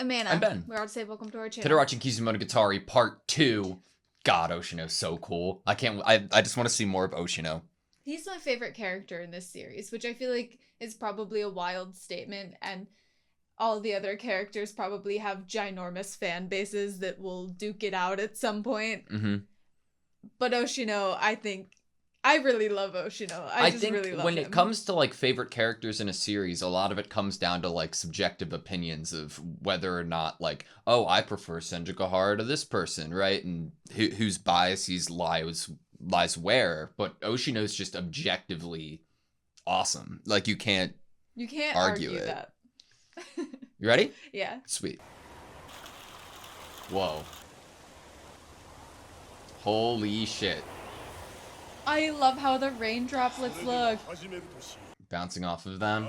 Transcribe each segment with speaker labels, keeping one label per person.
Speaker 1: I'm Anna.
Speaker 2: I'm Ben.
Speaker 1: We're AutoSave. Welcome to our channel.
Speaker 2: Today we're watching Kizumonogatari Part 2. God, Oshino's so cool. I just want to see more of Oshino.
Speaker 1: He's my favorite character in this series, which I feel like is probably a wild statement, and all the other characters probably have ginormous fan bases that will duke it out at some point.
Speaker 2: Mm-hmm.
Speaker 1: But Oshino, I really love Oshino. I think really love
Speaker 2: when
Speaker 1: him.
Speaker 2: it comes to like favorite characters in a series, a lot of it comes down to like subjective opinions of whether or not like, oh, I prefer Senjukahara to this person, right? And whose biases lies where. But Oshino's just objectively awesome. Like you can't argue it.
Speaker 1: That.
Speaker 2: You ready?
Speaker 1: Yeah.
Speaker 2: Sweet. Whoa. Holy shit.
Speaker 1: I love how the rain droplets look.
Speaker 2: Bouncing off of them.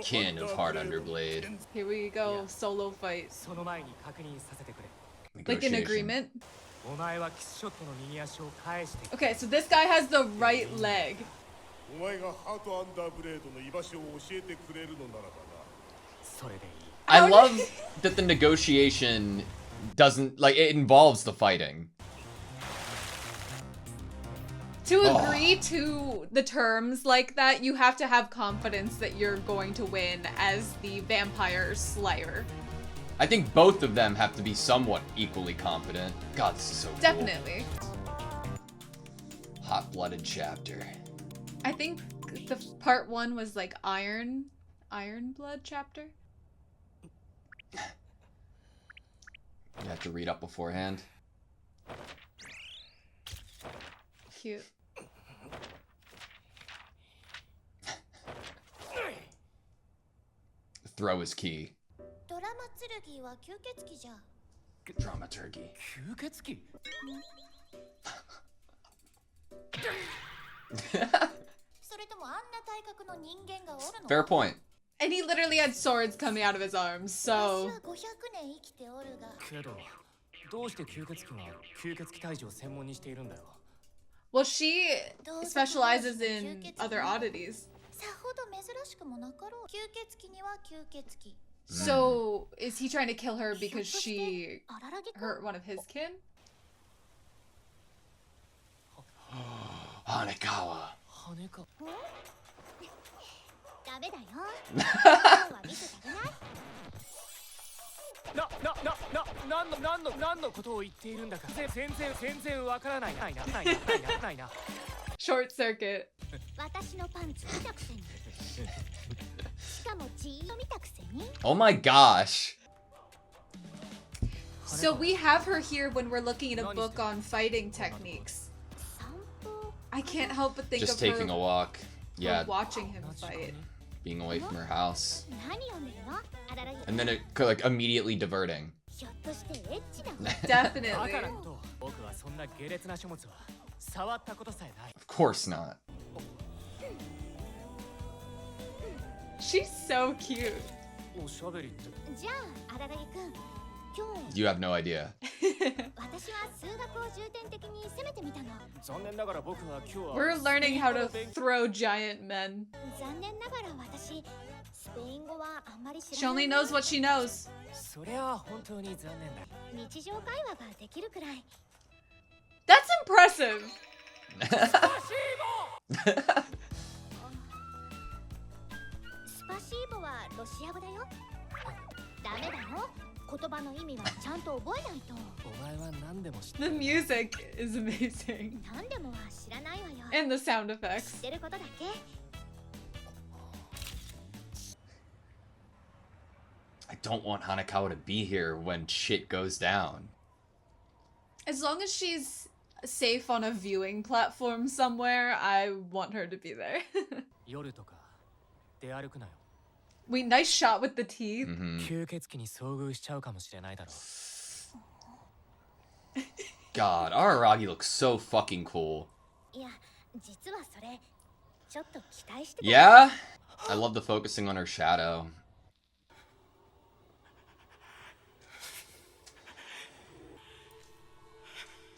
Speaker 2: Kin of Heart Underblade.
Speaker 1: Here we go, solo fight. Like an agreement. Okay, so this guy has the right leg.
Speaker 2: I love that the negotiation doesn't, like, it involves the fighting.
Speaker 1: To agree to the terms like that, you have to have confidence that you're going to win as the vampire slayer.
Speaker 2: I think both of them have to be somewhat equally competent. God, this is so cool.
Speaker 1: Definitely.
Speaker 2: Hot-blooded chapter.
Speaker 1: I think the part 1 was like Iron Blood chapter.
Speaker 2: You have to read up beforehand.
Speaker 1: Cute.
Speaker 2: Throw is key. Dramaturgy. Fair point.
Speaker 1: And he literally had swords coming out of his arms, so... Well, she specializes in other oddities. So, is he trying to kill her because she hurt one of his kin?
Speaker 2: Hanekawa.
Speaker 1: Short circuit.
Speaker 2: Oh my gosh.
Speaker 1: So we have her here when we're looking at a book on fighting techniques. I can't help but think
Speaker 2: Just
Speaker 1: of her
Speaker 2: taking a walk. Yeah.
Speaker 1: watching him fight.
Speaker 2: Being away from her house. And then it like immediately diverting.
Speaker 1: Definitely.
Speaker 2: Of course not.
Speaker 1: She's so cute.
Speaker 2: You have no idea.
Speaker 1: We're learning how to throw giant men. She only knows what she knows. That's impressive. The music is amazing. And the sound effects.
Speaker 2: I don't want Hanekawa to be here when shit goes down.
Speaker 1: As long as she's safe on a viewing platform somewhere, I want her to be there. Wait, nice shot with the teeth.
Speaker 2: God, Araragi looks so fucking cool. Yeah? I love the focusing on her shadow.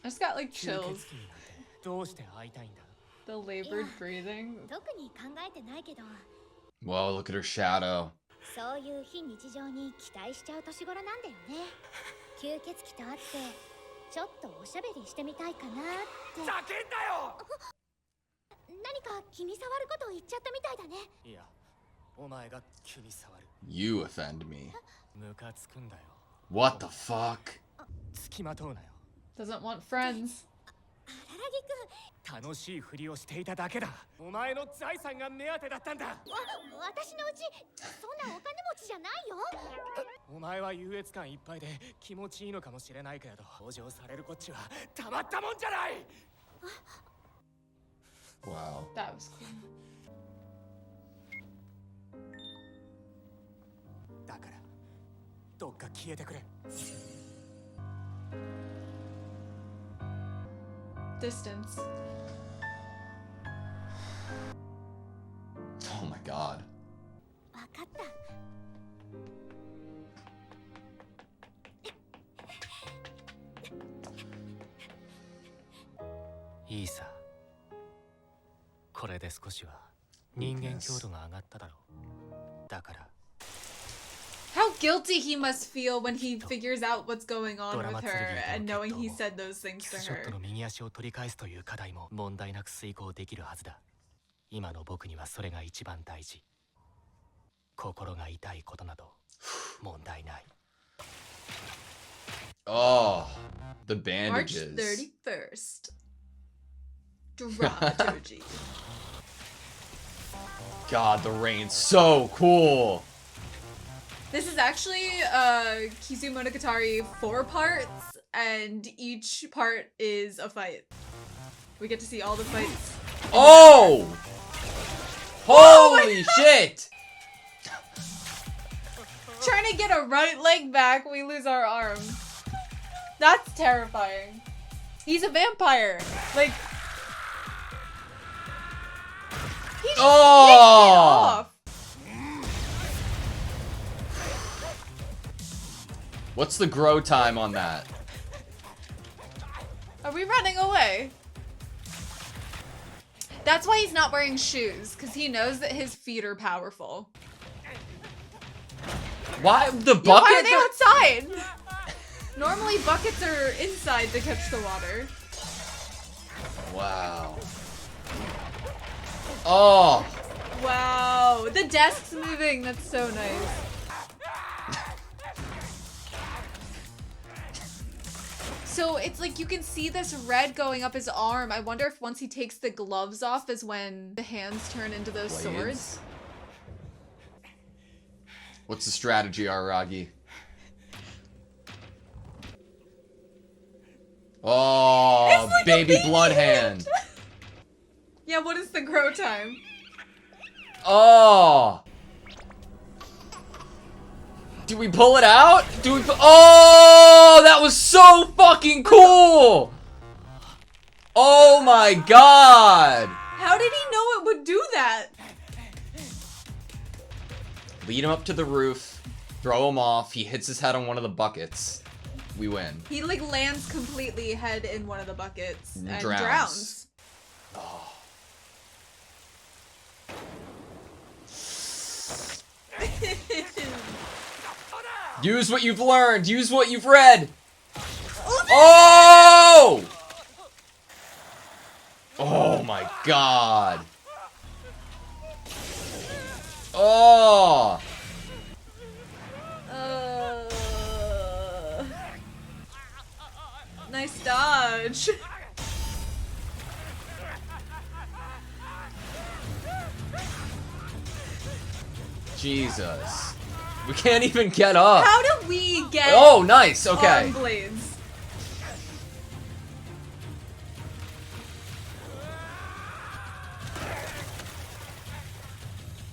Speaker 1: I just got like chills. The labored breathing.
Speaker 2: Whoa, look at her shadow.
Speaker 3: そういう非日常に期待しちゃう年頃なんだよね。吸血鬼と会ってちょっとおしゃべりしてみたいかなって。
Speaker 4: 叫んだよ。
Speaker 3: 何か気に障ることを言っちゃったみたいだね。
Speaker 4: いや、お前が気に障る。
Speaker 2: You offend me.
Speaker 4: ムカつくんだよ。
Speaker 2: What the fuck?
Speaker 4: 付きまとうなよ。
Speaker 1: Doesn't want friends.
Speaker 3: 荒木
Speaker 4: 楽しいふりをしていただけだ。お前の財産が目当てだったんだ。
Speaker 3: くん、私のうちそんなお金持ちじゃないよ。
Speaker 4: お前は優越感いっぱいで気持ちいいのかもしれないけれど、補助されるこっちはたまったもんじゃない。
Speaker 2: Wow.
Speaker 1: That was cool.
Speaker 4: だからどっか消えてくれ。
Speaker 1: Distance.
Speaker 2: Oh my god.
Speaker 3: わかった。
Speaker 4: いいさ。これで少しは人間強度が上がっただろう。だから
Speaker 1: How guilty he must feel when he figures out what's going on with her and knowing he said those things
Speaker 4: キ
Speaker 1: to
Speaker 4: スショット
Speaker 1: her.
Speaker 4: の右足を取り返すという課題も問題なく遂行できるはずだ。今の僕にはそれが一番大事。心が痛いことなど問題ない。
Speaker 2: Oh, the
Speaker 1: March
Speaker 2: bandages.
Speaker 1: 31st. Dramaturgy.
Speaker 2: God, the rain's so cool.
Speaker 1: This is actually Kizumonogatari 4 parts, and each part is a fight. We get to see all the fights.
Speaker 2: Oh! Holy shit!
Speaker 1: Trying to get a right leg back, we lose our arm. That's terrifying. He's a vampire. Like, he just yanked it off.
Speaker 2: What's the grow time on that?
Speaker 1: Are we running away? That's why he's not wearing shoes, because he knows that his feet are powerful.
Speaker 2: Why the
Speaker 1: Yeah,
Speaker 2: bucket?
Speaker 1: why are they outside? Normally buckets are inside to catch the water.
Speaker 2: Wow. Oh.
Speaker 1: Wow, the desk's moving. That's so nice. So it's like you can see this red going up his arm. I wonder if once he takes the gloves off is when the hands turn into those
Speaker 2: Blades?
Speaker 1: swords.
Speaker 2: What's the strategy, Aragi? Oh,
Speaker 1: It's like a
Speaker 2: baby
Speaker 1: baby
Speaker 2: blood
Speaker 1: hand.
Speaker 2: hand.
Speaker 1: Yeah, what is the grow time?
Speaker 2: Oh. Do we pull it out? Do we Oh, that was so fucking cool. Oh my god.
Speaker 1: How did he know it would do that?
Speaker 2: Lead him up to the roof, throw him off, he hits his head on one of the buckets. We win.
Speaker 1: He like lands completely head in one of the buckets and
Speaker 2: Drowns.
Speaker 1: drowns.
Speaker 2: Oh. Use what you've learned. Use what you've read. Oh! Oh my god. Oh!
Speaker 1: Nice dodge.
Speaker 2: Jesus. We can't even get up.
Speaker 1: How do we get
Speaker 2: Oh, nice. Okay.
Speaker 1: arm blades?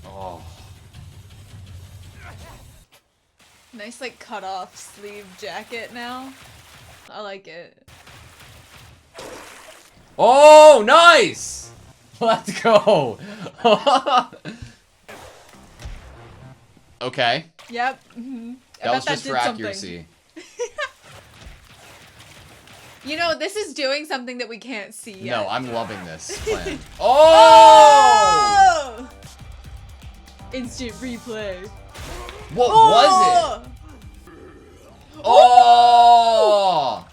Speaker 2: Oh.
Speaker 1: Nice like cut off sleeve jacket now. I like it.
Speaker 2: Oh, nice. Let's go. Okay.
Speaker 1: Yep. Mm-hmm.
Speaker 2: That was just for accuracy.
Speaker 1: You know, this is doing something that we can't see yet.
Speaker 2: No, I'm loving this plan. Oh!
Speaker 1: Instant replay.
Speaker 2: What was it? Oh!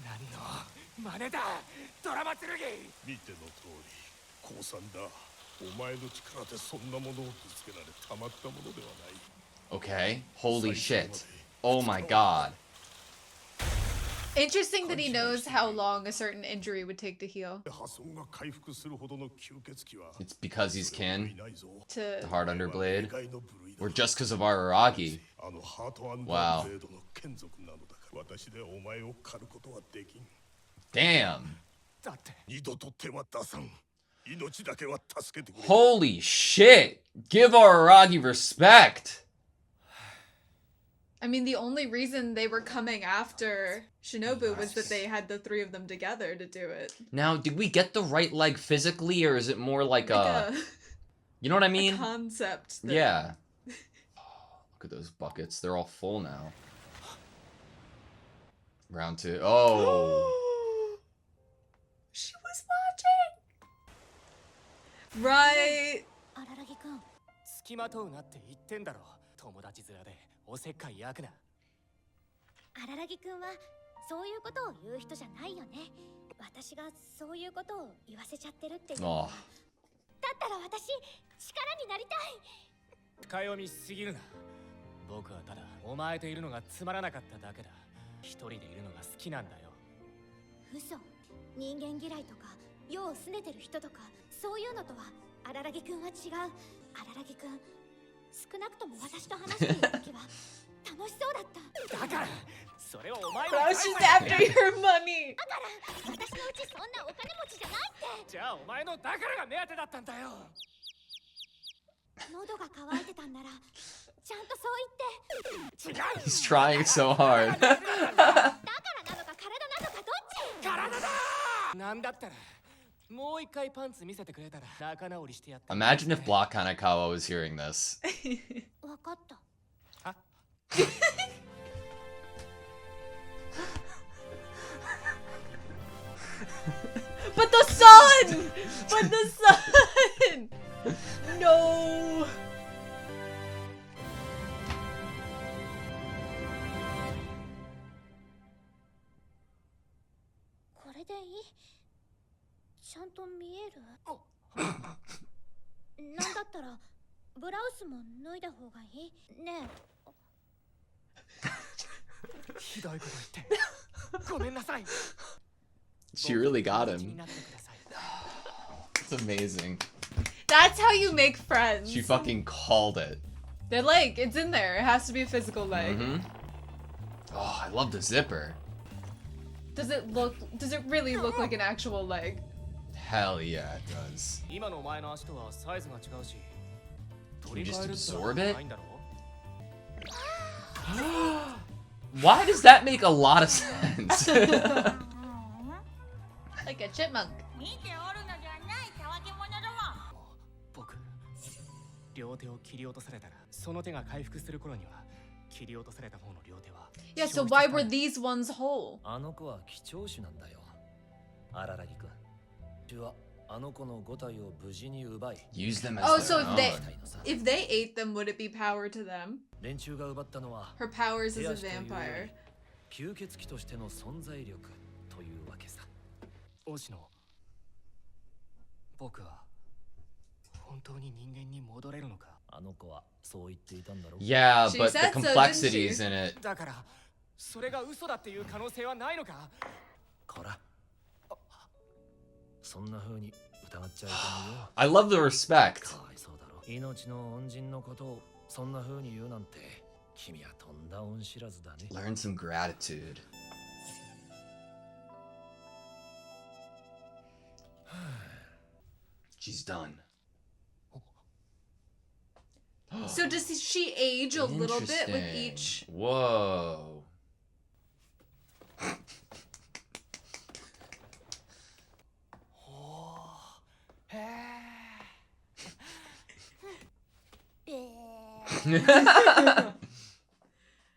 Speaker 4: 何の真似だドラマ剣
Speaker 5: 見ての通り降参だ。お前の力でそんなものをぶつけられたまったものではない。
Speaker 2: Okay. Holy shit. Oh my god.
Speaker 1: Interesting that he knows how long a certain injury would take to heal.
Speaker 5: 破損が回復するほどの吸血鬼は
Speaker 2: It's because he's kin.
Speaker 5: いないぞ。
Speaker 1: To
Speaker 2: The Hard Underblade.
Speaker 5: 例外の部類だ。
Speaker 2: Or just because of Araragi.
Speaker 5: あのハートアンダ
Speaker 2: Wow.
Speaker 5: ーブレードの眷属なのだから私でお前を狩ることはできん。
Speaker 2: Damn.
Speaker 4: だって
Speaker 5: 二度と手は出さん。命だけは助けてくれ。
Speaker 2: Holy shit. Give Araragi respect.
Speaker 1: I mean, the only reason they were coming after Shinobu was that they had the three of them together to do it.
Speaker 2: Now, did we get the right leg physically, or is it more like
Speaker 1: Like
Speaker 2: you know what I
Speaker 1: a
Speaker 2: mean?
Speaker 1: concept. That...
Speaker 2: Yeah. Look at those buckets. They're all full now. Round 2. Oh.
Speaker 1: She was watching. Right.
Speaker 3: 荒木くん、
Speaker 4: 付きまとうなって言ってんだろ友達面でおせっかい焼くな
Speaker 3: 荒木くんはそういうことを言う人じゃないよね。私がそういうことを言わせちゃってるっていうのは。
Speaker 2: Oh.
Speaker 3: だったら私力になりたい。
Speaker 4: 深読みしすぎるな僕はただお前といるのがつまらなかっただけだ一人でいるのが好きなんだよ
Speaker 3: 嘘。人間嫌いとか世を拗ねてる人とかそういうのとは荒木くんは違う。荒木くん、少なくとも私と話している時は楽しそうだった。
Speaker 4: だからそれをお前
Speaker 1: Bro,
Speaker 4: は
Speaker 1: she's after your money.
Speaker 3: だから私のうちそんなお金持ちじゃないって。
Speaker 4: じゃあお前のだからが目当てだったんだよ
Speaker 3: 喉が渇いてたんならちゃんとそう言って。
Speaker 4: 違う
Speaker 2: He's trying so hard.
Speaker 3: だからなのか体なのかどっち。
Speaker 4: 体だなんだったらもう一回パンツ見せてくれたら仲直りしてやった
Speaker 2: Imagine if Block Hanekawa was hearing this.
Speaker 3: わかった。
Speaker 4: あ
Speaker 1: But the sun! But the sun! No!
Speaker 3: これでいい？ちゃんと見える？なんだったらブラウスも脱いだ方がいい？ねえ。
Speaker 4: ひどいこと言ってごめんなさい
Speaker 2: She really got
Speaker 4: 気に
Speaker 2: him.
Speaker 4: なってください
Speaker 2: It's amazing.
Speaker 1: That's how you make friends.
Speaker 2: She fucking called it.
Speaker 1: Their leg, it's in there. It has to be a physical leg.
Speaker 2: Mm-hmm. Oh, I love the zipper.
Speaker 1: Does it really look like an actual leg?
Speaker 2: Hell yeah, it does.
Speaker 4: 今のお前の足とはサイズが違うし
Speaker 2: Can you just
Speaker 4: 取り替えるって
Speaker 2: absorb
Speaker 4: ない
Speaker 2: it?
Speaker 4: んだろ
Speaker 2: Why does that make a lot of sense?
Speaker 1: Like a chipmunk.
Speaker 3: 見ておるのじゃないたわけ者ども。
Speaker 4: 僕両手を切り落とされたらその手が回復する頃には切り落とされた方の両手は
Speaker 1: Yeah, so why were these ones whole?
Speaker 6: あの子は貴重種なんだよ。荒木くん。主はあの子の5体を無事に奪い。
Speaker 2: Use them as
Speaker 1: Oh,
Speaker 2: their
Speaker 1: so if they
Speaker 2: own.
Speaker 1: if they ate them, would it be power to them?
Speaker 6: 連中が奪ったのは
Speaker 1: Her powers as
Speaker 6: 手
Speaker 1: a
Speaker 6: 足というより
Speaker 1: vampire.
Speaker 6: 吸血鬼としての存在力というわけさ。
Speaker 4: 王子の僕は本当に人間に戻れるのか
Speaker 6: あの子はそう言っていたんだろう。
Speaker 2: Yeah,
Speaker 1: She
Speaker 2: but the
Speaker 1: said so, didn't
Speaker 2: complexities
Speaker 1: she?
Speaker 2: in it.
Speaker 4: だからそれが嘘だっていう可能性はないのか
Speaker 6: こら。そんな風に疑っちゃいけないよ。
Speaker 2: I love the respect.
Speaker 6: かわいそうだろ。命の恩人のことをそんな風に言うなんて君はとんだ恩知らずだね。
Speaker 2: Learn some gratitude. She's done.
Speaker 1: So does she age a little bit with
Speaker 2: Interesting.
Speaker 1: each?
Speaker 2: Whoa.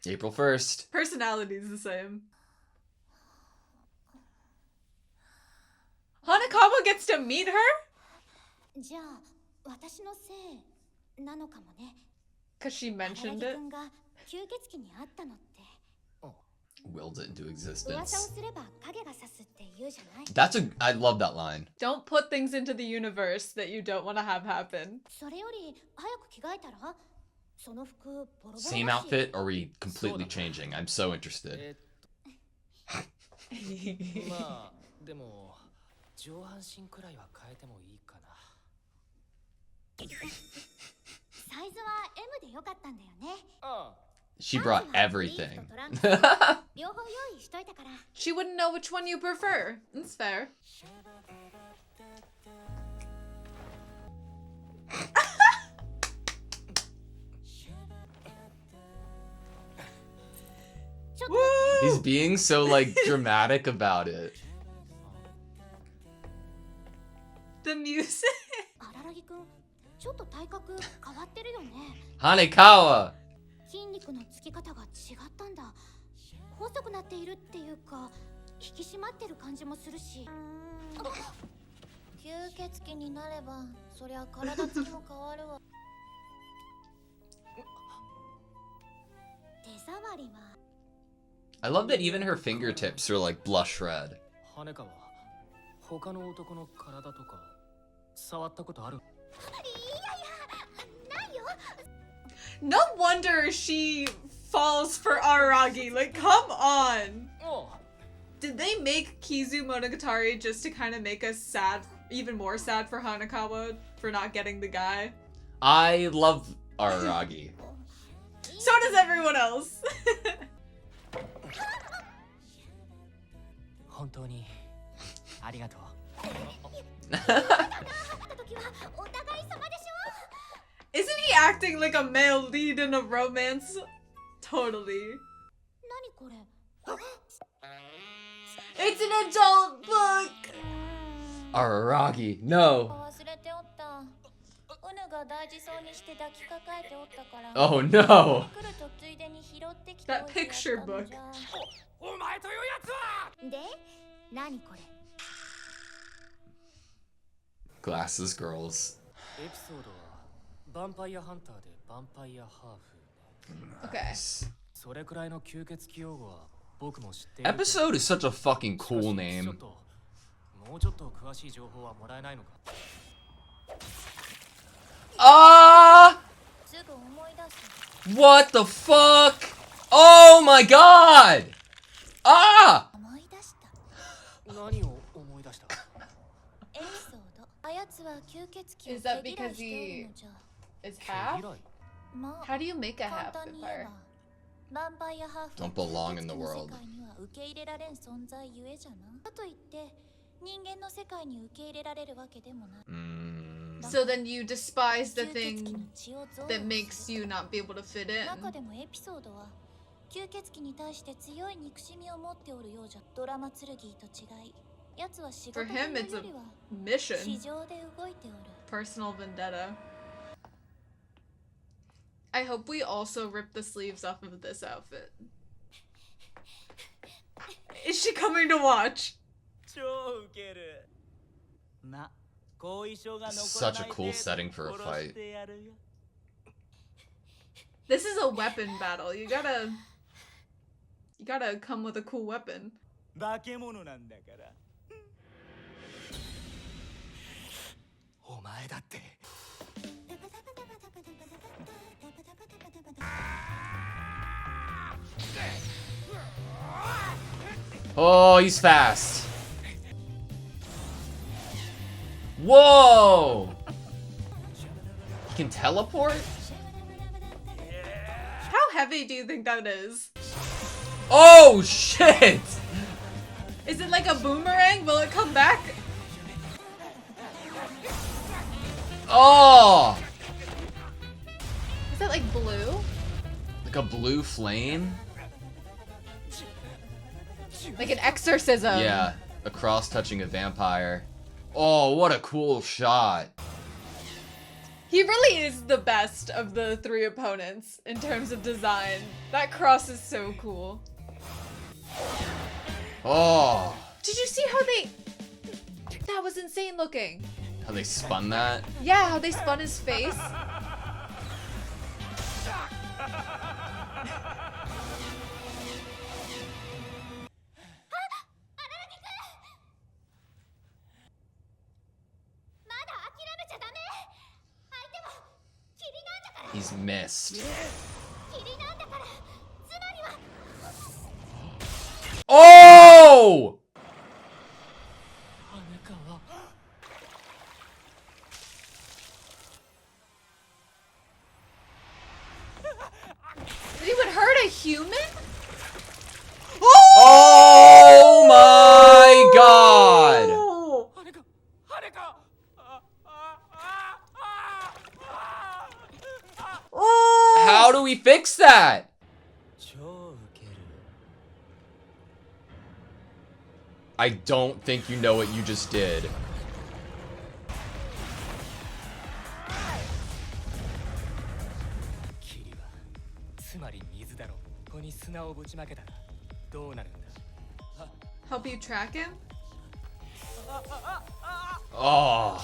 Speaker 2: April 1st.
Speaker 1: Personality's the same. Hanakawa gets to meet her?
Speaker 3: じゃあ私のせいなのかもね。
Speaker 1: Because she
Speaker 3: 荒
Speaker 1: mentioned
Speaker 3: 木
Speaker 1: it.
Speaker 3: くんが吸血鬼に会ったのって
Speaker 2: Willed it into
Speaker 3: 噂を
Speaker 2: existence.
Speaker 3: すれば影が差すって言うじゃない。
Speaker 2: I love that line.
Speaker 1: Don't put things into the universe that you don't want to have happen.
Speaker 3: それより早く着替えたら、その服ボロボロだし。
Speaker 2: Same outfit, or are we completely changing? I'm so interested.
Speaker 4: まあでも上半身くらいは変えてもいいかな。
Speaker 3: サイズは M でよかったんだよね。
Speaker 4: ああ
Speaker 2: She brought everything.
Speaker 3: 両方用意しといたから。
Speaker 1: She wouldn't know which one you prefer. That's fair.
Speaker 2: He's being so like dramatic about it.
Speaker 1: The music.
Speaker 3: 荒木くん、ちょっと体格変わってるよね。
Speaker 2: Hanekawa!
Speaker 3: 筋肉のつき方が違ったんだ。細くなっているっていうか、引き締まってる感じもするし。吸血鬼になれば、そりゃ体つきも変わるわ。手触りは。
Speaker 2: I love that even her fingertips are like blush red.
Speaker 4: 羽川他の男の体とか触ったことある？
Speaker 1: No wonder she falls for Araragi. Like, come on.
Speaker 4: おう
Speaker 1: Did they make Kizumonogatari just to kind of make us sad, even more sad for Hanekawa for not getting the guy?
Speaker 2: I love Araragi.
Speaker 1: So does everyone else.
Speaker 4: 本当にありがとう。
Speaker 1: Isn't he acting like a male lead in a romance? Totally.
Speaker 3: 何これ？
Speaker 1: It's an adult book!
Speaker 2: Araragi, no.
Speaker 3: 忘れておった。うぬが大事そうにして抱きかかえておったから。
Speaker 2: Oh no.
Speaker 3: 来るとついでに拾ってきて
Speaker 1: That
Speaker 3: おいてやった
Speaker 1: picture
Speaker 3: の
Speaker 1: book.
Speaker 3: じゃ。
Speaker 4: お前というやつは！
Speaker 3: で、何これ？
Speaker 2: Glasses girls.
Speaker 4: エピソードはヴァンパイアハンターでヴァンパイアハーフ。
Speaker 1: Okay.
Speaker 4: それくらいの吸血鬼用語は僕も知っているけど。
Speaker 2: Episode is such a fucking cool
Speaker 4: ちょ
Speaker 2: name.
Speaker 4: っともうちょっと詳しい情報はもらえないのか。
Speaker 2: Ah!
Speaker 3: すぐ思い出す。
Speaker 2: What the fuck? Oh my god! Ah!
Speaker 3: 思い出した。
Speaker 4: 何を思い出した？
Speaker 3: エピソード。あやつは吸血鬼を
Speaker 1: Is that
Speaker 3: 毛嫌い
Speaker 1: because
Speaker 3: しておるのじゃ。
Speaker 1: Is half?
Speaker 4: 嫌い？
Speaker 3: まあ、
Speaker 1: How do you make a
Speaker 3: 簡
Speaker 1: half
Speaker 3: 単に言え
Speaker 1: vampire?
Speaker 3: ば。ヴァンパイアハーフ
Speaker 2: Don't belong in the
Speaker 3: 吸血鬼の
Speaker 2: world.
Speaker 3: 世界には受け入れられん存在ゆえじゃな。かといって人間の世界に受け入れられるわけでもない。
Speaker 1: So then you despise the
Speaker 3: 吸血鬼
Speaker 1: thing
Speaker 3: の血を増
Speaker 1: that
Speaker 3: 幅
Speaker 1: makes
Speaker 3: する。
Speaker 1: you not be able to fit
Speaker 3: 中
Speaker 1: in.
Speaker 3: でもエピソードは吸血鬼に対して強い憎しみを持っておるようじゃ。ドラマ剣と違い、奴は仕事
Speaker 1: For
Speaker 3: と
Speaker 1: him,
Speaker 3: いう
Speaker 1: it's
Speaker 3: よ
Speaker 1: a
Speaker 3: りは
Speaker 1: mission.
Speaker 3: 市場で動いておる。
Speaker 1: Personal vendetta. I hope we also rip the sleeves off of this outfit. Is she coming to watch?
Speaker 7: 超ウケる。ま、後遺症が残ら
Speaker 2: Such
Speaker 7: な
Speaker 2: a
Speaker 7: い
Speaker 2: cool
Speaker 7: 程度
Speaker 2: setting for a
Speaker 7: 殺
Speaker 2: fight.
Speaker 7: してやるよ。
Speaker 1: This is a weapon battle. You gotta come with a cool weapon.
Speaker 7: 化け物なんだから。
Speaker 4: お前だって。
Speaker 2: Oh, he's fast. Whoa! He can teleport?
Speaker 1: How heavy do you think that is?
Speaker 2: Oh, shit!
Speaker 1: Is it like a boomerang? Will it come back?
Speaker 2: Oh!
Speaker 1: Is that like blue?
Speaker 2: Like a blue flame?
Speaker 1: Like an exorcism?
Speaker 2: Yeah, a cross touching a vampire. Oh, what a cool shot.
Speaker 1: He really is the best of the three opponents in terms of design. That cross is so cool.
Speaker 2: Oh.
Speaker 1: Did you see how they... That was insane looking.
Speaker 2: How they spun that?
Speaker 1: Yeah, how they spun his face.
Speaker 2: He's missed. Oh!
Speaker 1: He would hurt a human?
Speaker 2: Oh my god! How do we fix that?
Speaker 6: 超ウケる
Speaker 2: I don't think you know what you just did.
Speaker 4: 霧はつまり水だろ。ここに砂をぶちまけたらどうなるんだ。
Speaker 1: Help you track him?
Speaker 2: Oh.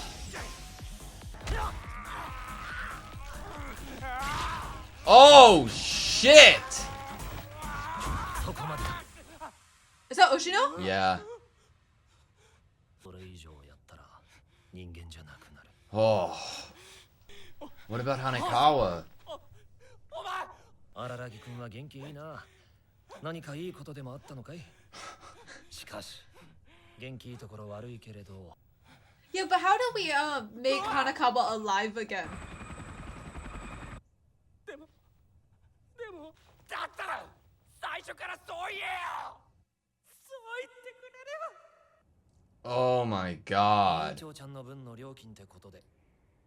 Speaker 2: Oh shit!
Speaker 6: そこまで
Speaker 1: Is that Oshino?
Speaker 2: Yeah.
Speaker 6: それ以上やったら人間じゃなくなる
Speaker 2: Oh. What about Hanekawa?
Speaker 6: 荒木君は元気いいな何かいいことでもあったのかいしかし元気いいところ悪いけれど
Speaker 1: Yeah, but how do we make Hanakawa alive again?
Speaker 4: でもだったら最初からそう言えよ。そう言ってくれれば。
Speaker 2: Oh my
Speaker 6: 委員
Speaker 2: god.
Speaker 6: 長ちゃんの分の料金ってことで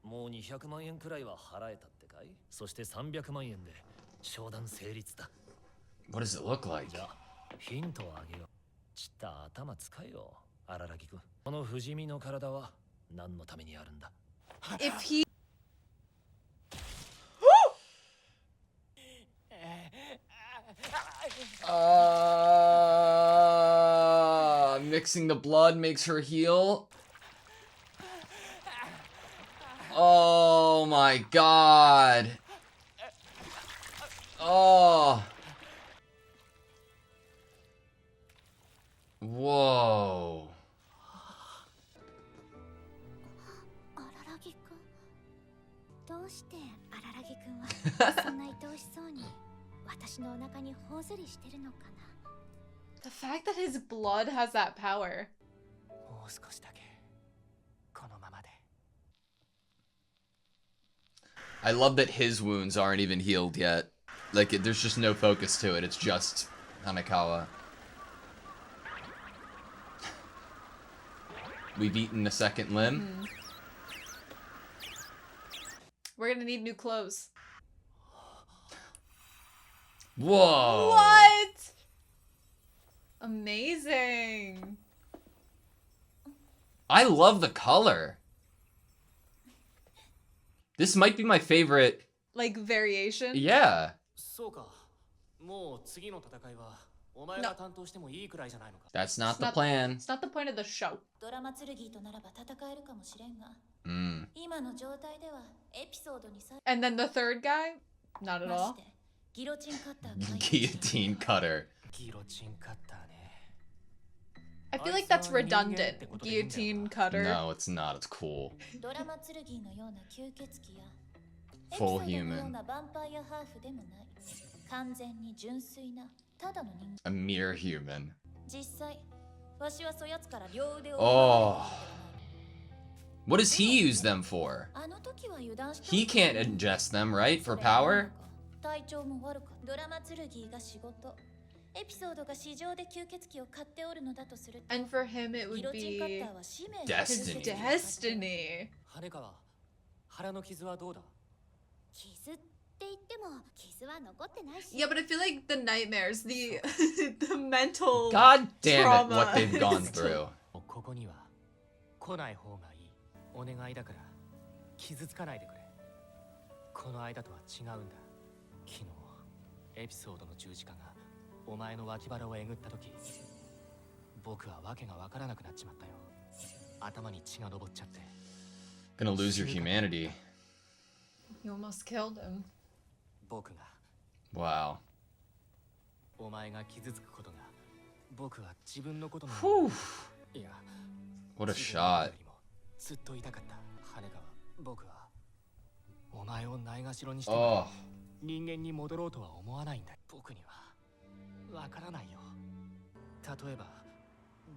Speaker 6: もう200万円くらいは払えたってかいそして300万円で商談成立だ
Speaker 2: What does it look like?
Speaker 6: じゃあヒントをあげようちった頭使えよ荒木君この不死身の体は何のためにあるんだ
Speaker 1: If he
Speaker 2: Mixing the blood makes her heal. Oh my god. Oh. Whoa.
Speaker 3: 荒木くんどうして荒木くんはそんな愛おしそうに私のお腹に頬ずりしてるのかな
Speaker 1: the fact that his blood has that power.
Speaker 4: もう少しだけこのままで。
Speaker 2: I love that his wounds aren't even healed yet. Like, there's just no focus to it. It's just Hanekawa. We've eaten a second limb.
Speaker 1: We're gonna need new clothes.
Speaker 2: Whoa.
Speaker 1: What? Amazing.
Speaker 2: I love the color. This might be my favorite.
Speaker 1: Like variation?
Speaker 2: Yeah.
Speaker 4: そうか。もう次の戦いはお前が担当してもいいくらいじゃないのか。
Speaker 2: That's not
Speaker 1: It's
Speaker 2: the
Speaker 1: not-
Speaker 2: plan.
Speaker 1: It's not the point of the show.
Speaker 3: ドラマ剣とならば戦えるかもしれんが
Speaker 2: Mm.
Speaker 3: 今の状態ではエピソードにさ
Speaker 1: And then the third guy? Not at
Speaker 3: ま
Speaker 1: all.
Speaker 3: してギロチンカッターがない
Speaker 2: Guillotine cutter.
Speaker 4: ギロチンカッターね。
Speaker 1: I feel like that's redundant. Guillotine cutter.
Speaker 2: No, it's not. It's cool.
Speaker 3: ドラマ剣のような吸血鬼や
Speaker 2: Full
Speaker 3: エピソードのよう
Speaker 2: human.
Speaker 3: なヴァンパイアハーフでもない完全に純粋なただの人間
Speaker 2: A mere human.
Speaker 3: 実際わしはそやつから両腕を
Speaker 2: Oh. What does he use them for?
Speaker 3: あの時は油断した
Speaker 2: He can't ingest them, right? For power?
Speaker 3: 体調も悪かドラマ剣が仕事エピソードが市場で吸血鬼を買っておるのだとすると
Speaker 1: And for him, it
Speaker 3: ギ
Speaker 1: would
Speaker 3: ロチンカッ
Speaker 1: be
Speaker 3: ターは使命
Speaker 2: Destiny.
Speaker 1: destiny.
Speaker 4: 羽川、腹の傷はどうだ。
Speaker 3: 傷って言っても傷は残ってないし
Speaker 1: Yeah, but I feel like the nightmares, the the mental.
Speaker 2: God damn it,
Speaker 1: trauma
Speaker 2: what they've gone
Speaker 1: is
Speaker 2: through.
Speaker 4: ここには来ない方がいい。お願いだから傷つかないでくれ。この間とは違うんだ。昨日エピソードの十字架がお前の脇腹をえぐった時、僕は訳がわからなくなっちまったよ。頭に血が上っちゃって
Speaker 2: Gonna lose your humanity.
Speaker 1: You almost killed him.
Speaker 4: 僕が
Speaker 2: Wow.
Speaker 4: お前が傷つくことが僕は自分のことなの
Speaker 2: Whew.
Speaker 4: いや
Speaker 2: What a
Speaker 4: 自分のこと
Speaker 2: shot.
Speaker 4: よりもずっと痛かった羽川僕はお前をないがしろにしても
Speaker 2: Oh.
Speaker 4: 人間に戻ろうとは思わないんだ僕にはわからないよ例えば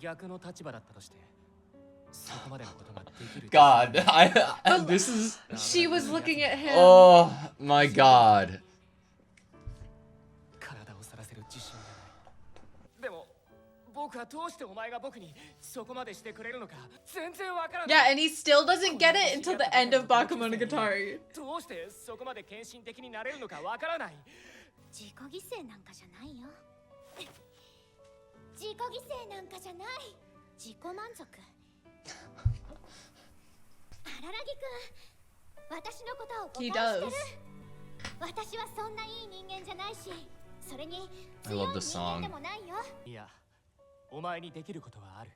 Speaker 4: 逆の立場だったとしてそこまでのことができる
Speaker 2: God, this is.
Speaker 1: She was looking at him.
Speaker 2: Oh my God.
Speaker 4: 体をさらせる自信がないでも僕はどうしてお前が僕にそこまでしてくれるのか全然わからない
Speaker 1: Yeah, and he still doesn't get it until the end of bakemonogatari.
Speaker 4: どうしてそこまで献身的になれるのかわからない
Speaker 3: 自己犠牲なんかじゃないよ自己犠牲なんかじゃない自己満足荒木くん私のことを
Speaker 1: He
Speaker 3: 誤解して
Speaker 1: does.
Speaker 3: る私はそんないい人間じゃないしそれに
Speaker 2: I
Speaker 3: 強い
Speaker 2: love the
Speaker 3: 人間
Speaker 2: song.
Speaker 3: でもないよ
Speaker 4: いやお前にできることはある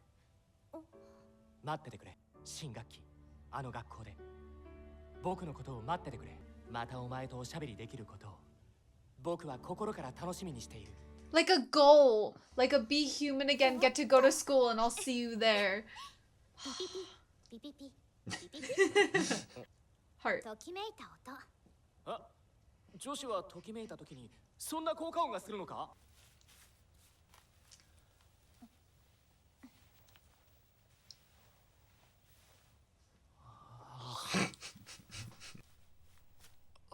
Speaker 4: 待っててくれ新学期あの学校で僕のことを待っててくれまたお前とおしゃべりできることを僕は心から楽しみにしている
Speaker 1: Like a goal. Like a be human again, get to go to school, and I'll see you there.
Speaker 3: ピピピピピピピ
Speaker 1: Heart.
Speaker 3: ときめいた音
Speaker 4: あ女子はときめいた時にそんな効果音がするのか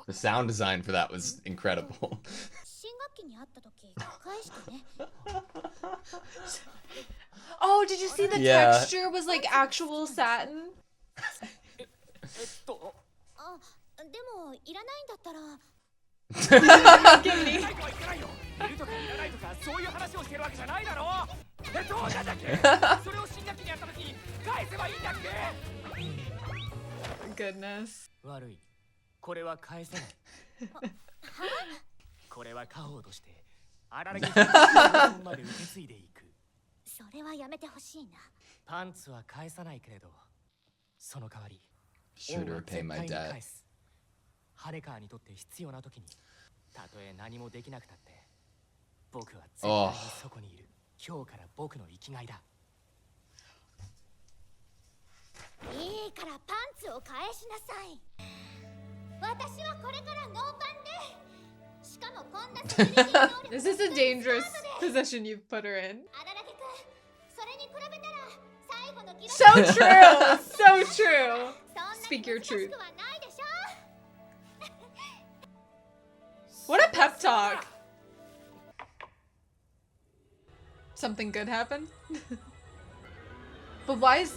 Speaker 2: The sound design for that was incredible.
Speaker 3: 新学期に会った時返してね
Speaker 1: Oh, did you see the
Speaker 2: Yeah.
Speaker 1: texture was like actual satin?
Speaker 3: あでもいらないんだったら
Speaker 1: Give me.
Speaker 4: いけないよいるとかいらないとかそういう話をしてるわけじゃないだろどうなんだっけそれを新学期にやった時に返せばいいんだっけ
Speaker 1: Goodness.
Speaker 4: 悪いこれは返せないこれは家宝として荒木さんまで受け継いでいく
Speaker 3: それはやめてほしいな
Speaker 4: パンツは返さないけれどその代わり
Speaker 2: Should repay my
Speaker 4: 恩は絶対に
Speaker 2: debt.
Speaker 4: 返す羽川にとって必要な時にたとえ何もできなくたって僕は絶対にそこにいる今日から僕の生きがいだ
Speaker 3: いいからパンツを返しなさい私はこれからノーパンでしかもこんなセキュリティ能力
Speaker 1: This is a dangerous position you've put her in.
Speaker 3: 荒木くんそれに比べたら最後の記録
Speaker 1: So true! So true!
Speaker 3: そんなに
Speaker 1: Speak your
Speaker 3: 難し
Speaker 1: truth.
Speaker 3: くはないでしょ
Speaker 1: What a pep talk! Something good happened? But why is...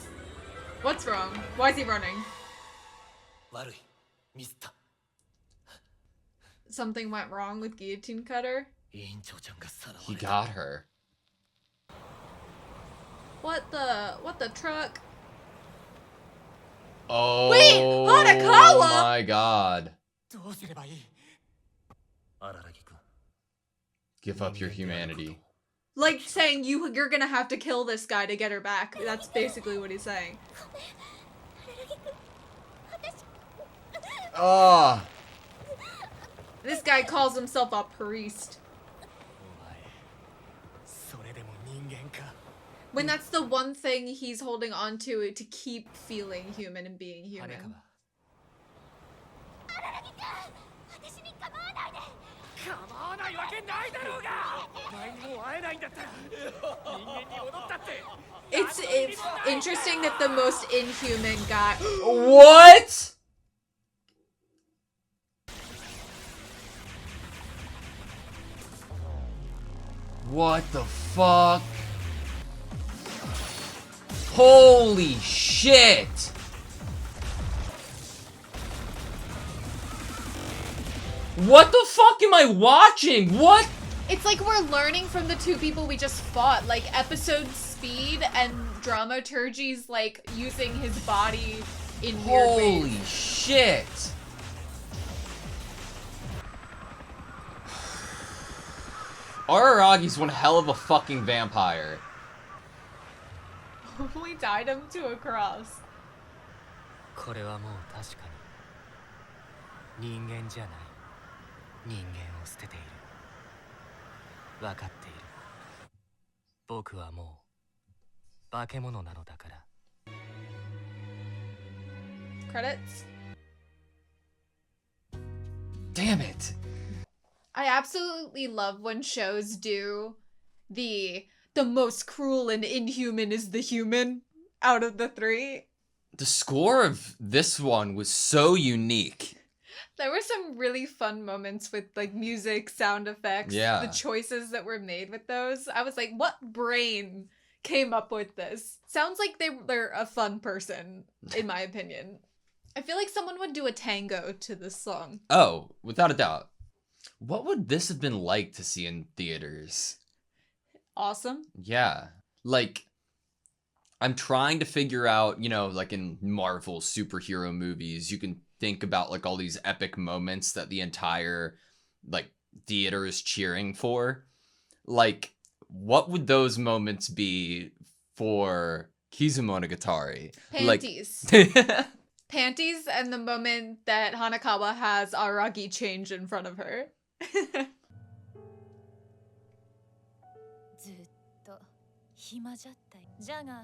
Speaker 1: What's wrong? Why is he running?
Speaker 6: 悪いミスった
Speaker 1: Something went wrong with Guillotine Cutter?
Speaker 6: 委員長ちゃんがさらわ
Speaker 2: He
Speaker 6: れた
Speaker 2: got her.
Speaker 1: What the truck?
Speaker 2: Oh
Speaker 1: Hanakawa!
Speaker 2: my God.
Speaker 4: どうすればいい
Speaker 6: 荒木くん
Speaker 2: Give up your humanity.
Speaker 1: Like saying you're gonna have to kill this guy to get her back. That's basically what he's saying.
Speaker 3: 荒木くん私
Speaker 2: Oh.
Speaker 1: This guy calls himself a priest.
Speaker 4: お前それでも人間か
Speaker 1: When that's the one thing he's holding on to keep feeling human and being
Speaker 4: 羽
Speaker 1: human.
Speaker 4: 川
Speaker 3: 荒木くん私に構わないで
Speaker 4: 構わないわけないだろうがお前にもう会えないんだったら人間に戻ったって
Speaker 1: It's interesting that the most inhuman guy.
Speaker 2: What? What the fuck? Holy shit! What the fuck am I watching? What?
Speaker 1: It's like we're learning from the two people we just fought. Like episode speed and dramaturgy's like using his body in weird
Speaker 2: Holy
Speaker 1: ways.
Speaker 2: shit! Araragi's one hell of a fucking vampire.
Speaker 1: We tied him to a cross.
Speaker 4: これはもう確かに人間じゃない人間を捨てている分かっている僕はもう化け物なのだから
Speaker 1: Credits.
Speaker 2: Damn it.
Speaker 1: I absolutely love when shows do the most cruel and inhuman is the human out of the three.
Speaker 2: The score of this one was so unique.
Speaker 1: There were some really fun moments with like music, sound effects,
Speaker 2: Yeah.
Speaker 1: the choices that were made with those. I was like, what brain came up with this? Sounds like they're a fun person, in my opinion. I feel like someone would do a tango to this song.
Speaker 2: Oh, without a doubt. What would this have been like to see in theaters?
Speaker 1: Awesome.
Speaker 2: Yeah. Like, I'm trying to figure out, you know, like in Marvel superhero movies, you can think about like all these epic moments that the entire like theater is cheering for. Like, what would those moments be for Kizumonogatari?
Speaker 1: Panties.
Speaker 2: Like...
Speaker 1: Panties and the moment that Hanakawa has Aragi change in front of her.
Speaker 3: ずっと暇じゃったよ。じゃが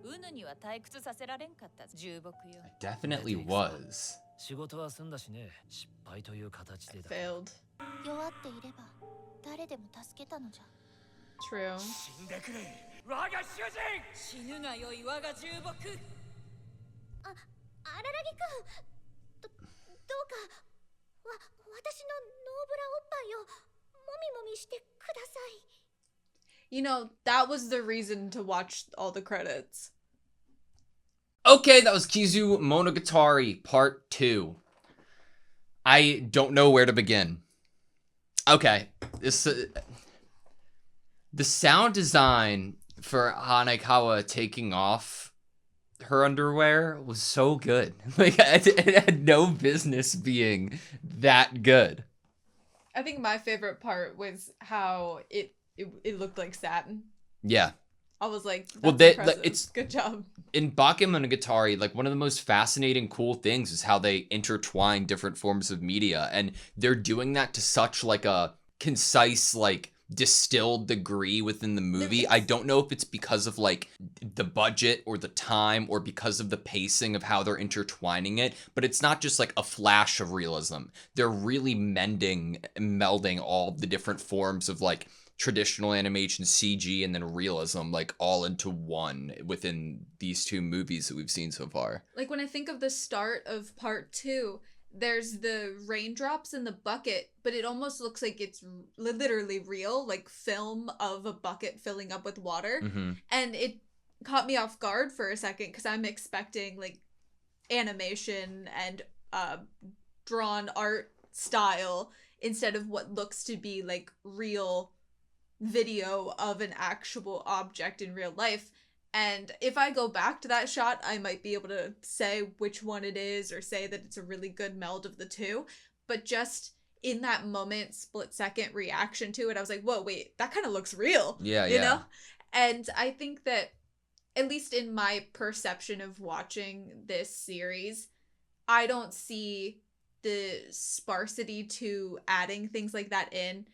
Speaker 3: ウヌには退屈させられんかった重木よ。
Speaker 2: Definitely was.
Speaker 6: 仕事は済んだしね失敗という形でだ
Speaker 1: Failed.
Speaker 3: 弱っていれば誰でも助けたのじゃ。
Speaker 1: True.
Speaker 7: 死んでくれ我が主人死ぬがよい我が重木
Speaker 3: あ、荒木くん。どうか私のノーブラおっぱいをもみもみしてください。
Speaker 1: You know, that was the reason to watch all the credits.
Speaker 2: Okay, that was Kizumonogatari Part 2. I don't know where to begin. Okay, this the sound design for Hanekawa taking off her underwear was so good. Like, it had no business being that good.
Speaker 1: I think my favorite part was how it looked like satin.
Speaker 2: Yeah.
Speaker 1: I was like, that's
Speaker 2: Well,
Speaker 1: impressive.
Speaker 2: it's
Speaker 1: Good job.
Speaker 2: in Bakemonogatari, like one of the most fascinating, cool things is how they intertwine different forms of media, and they're doing that to such like a concise, like distilled degree within the movie. I don't know if it's because of like the budget or the time or because of the pacing of how they're intertwining it, but it's not just like a flash of realism. They're really melding all the different forms of like traditional animation, CG, and then realism, like all into one within these two movies that we've seen so far.
Speaker 1: Like when I think of the start of part 2, there's the raindrops in the bucket, but it almost looks like it's literally real, like film of a bucket filling up with water.
Speaker 2: Mm-hmm.
Speaker 1: And it caught me off guard for a second because I'm expecting like animation and drawn art style instead of what looks to be like real video of an actual object in real life. And if I go back to that shot, I might be able to say which one it is or say that it's a really good meld of the two. But just in that moment, split second reaction to it, I was like, whoa, wait, that kind of looks real.
Speaker 2: Yeah,
Speaker 1: you
Speaker 2: yeah.
Speaker 1: know? And I think that, at least in my perception of watching this series, I don't see the sparsity to adding things like that in,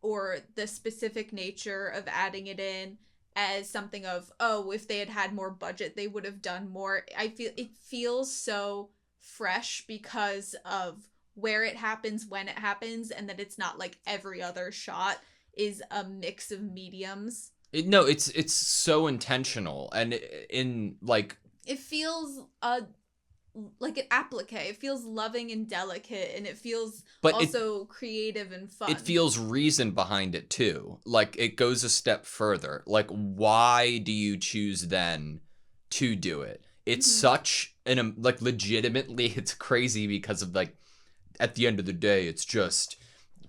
Speaker 1: or the specific nature of adding it in as something of, oh, if they had had more budget, they would have done more. I feel it feels so fresh because of where it happens, when it happens, and that it's not like every other shot is a mix of mediums.
Speaker 2: No, it's so intentional, and in like
Speaker 1: it feels like an applique. It feels loving and delicate, and it feels also creative and fun.
Speaker 2: It feels reason behind it too. Like it goes a step further. Like, why do you choose then to do it? It's such an like legitimately it's crazy because of like at the end of the day it's just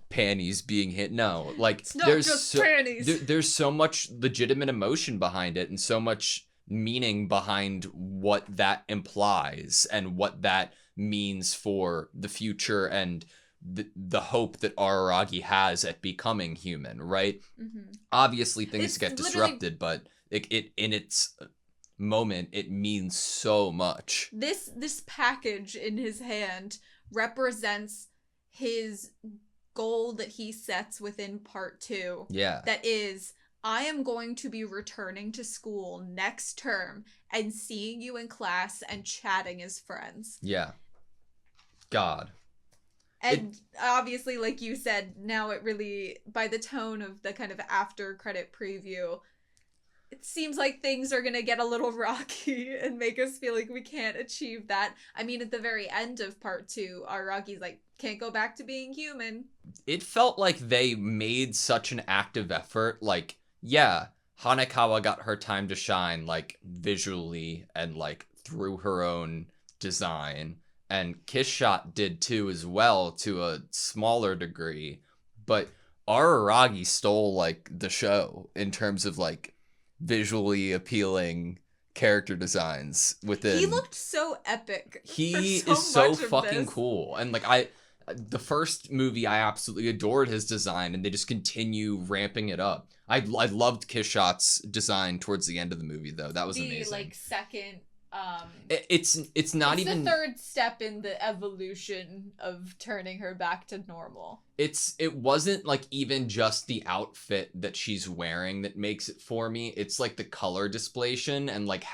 Speaker 2: panties being hit. No, like
Speaker 1: it's not just panties.
Speaker 2: There's so much legitimate emotion behind it and so much meaning behind what that implies and what that means for the future and the hope that Araragi has at becoming human, right? Obviously things get disrupted, but it in its moment, it means so much.
Speaker 1: This package in his hand represents his goal that he sets within part 2.
Speaker 2: Yeah.
Speaker 1: That is, I am going to be returning to school next term and seeing you in class and chatting as friends.
Speaker 2: Yeah. God.
Speaker 1: And obviously, like you said, now it really, by the tone of the kind of after credit preview, it seems like things are gonna get a little rocky and make us feel like we can't achieve that. I mean, at the very end of part 2, Aragi's like, can't go back to being human.
Speaker 2: It felt like they made such an active effort. Like, yeah, Hanekawa got her time to shine, like, visually and, like, through her own design. And Kiss Shot did too as well, to a smaller degree. But Araragi stole, like, the show in terms of, like, visually appealing character designs within.
Speaker 1: He looked so epic.
Speaker 2: He
Speaker 1: for
Speaker 2: is so
Speaker 1: much of
Speaker 2: fucking
Speaker 1: this.
Speaker 2: cool. And, like, the first movie, I absolutely adored his design, and they just continue ramping it up. I loved Kiss Shot's design towards the end of the movie, though. That was amazing.
Speaker 1: Like, second...
Speaker 2: It's not
Speaker 1: it's
Speaker 2: even
Speaker 1: the third step in the evolution of turning her back to normal.
Speaker 2: it wasn't like even just the outfit that she's wearing that makes it for me. It's like the color displacement and like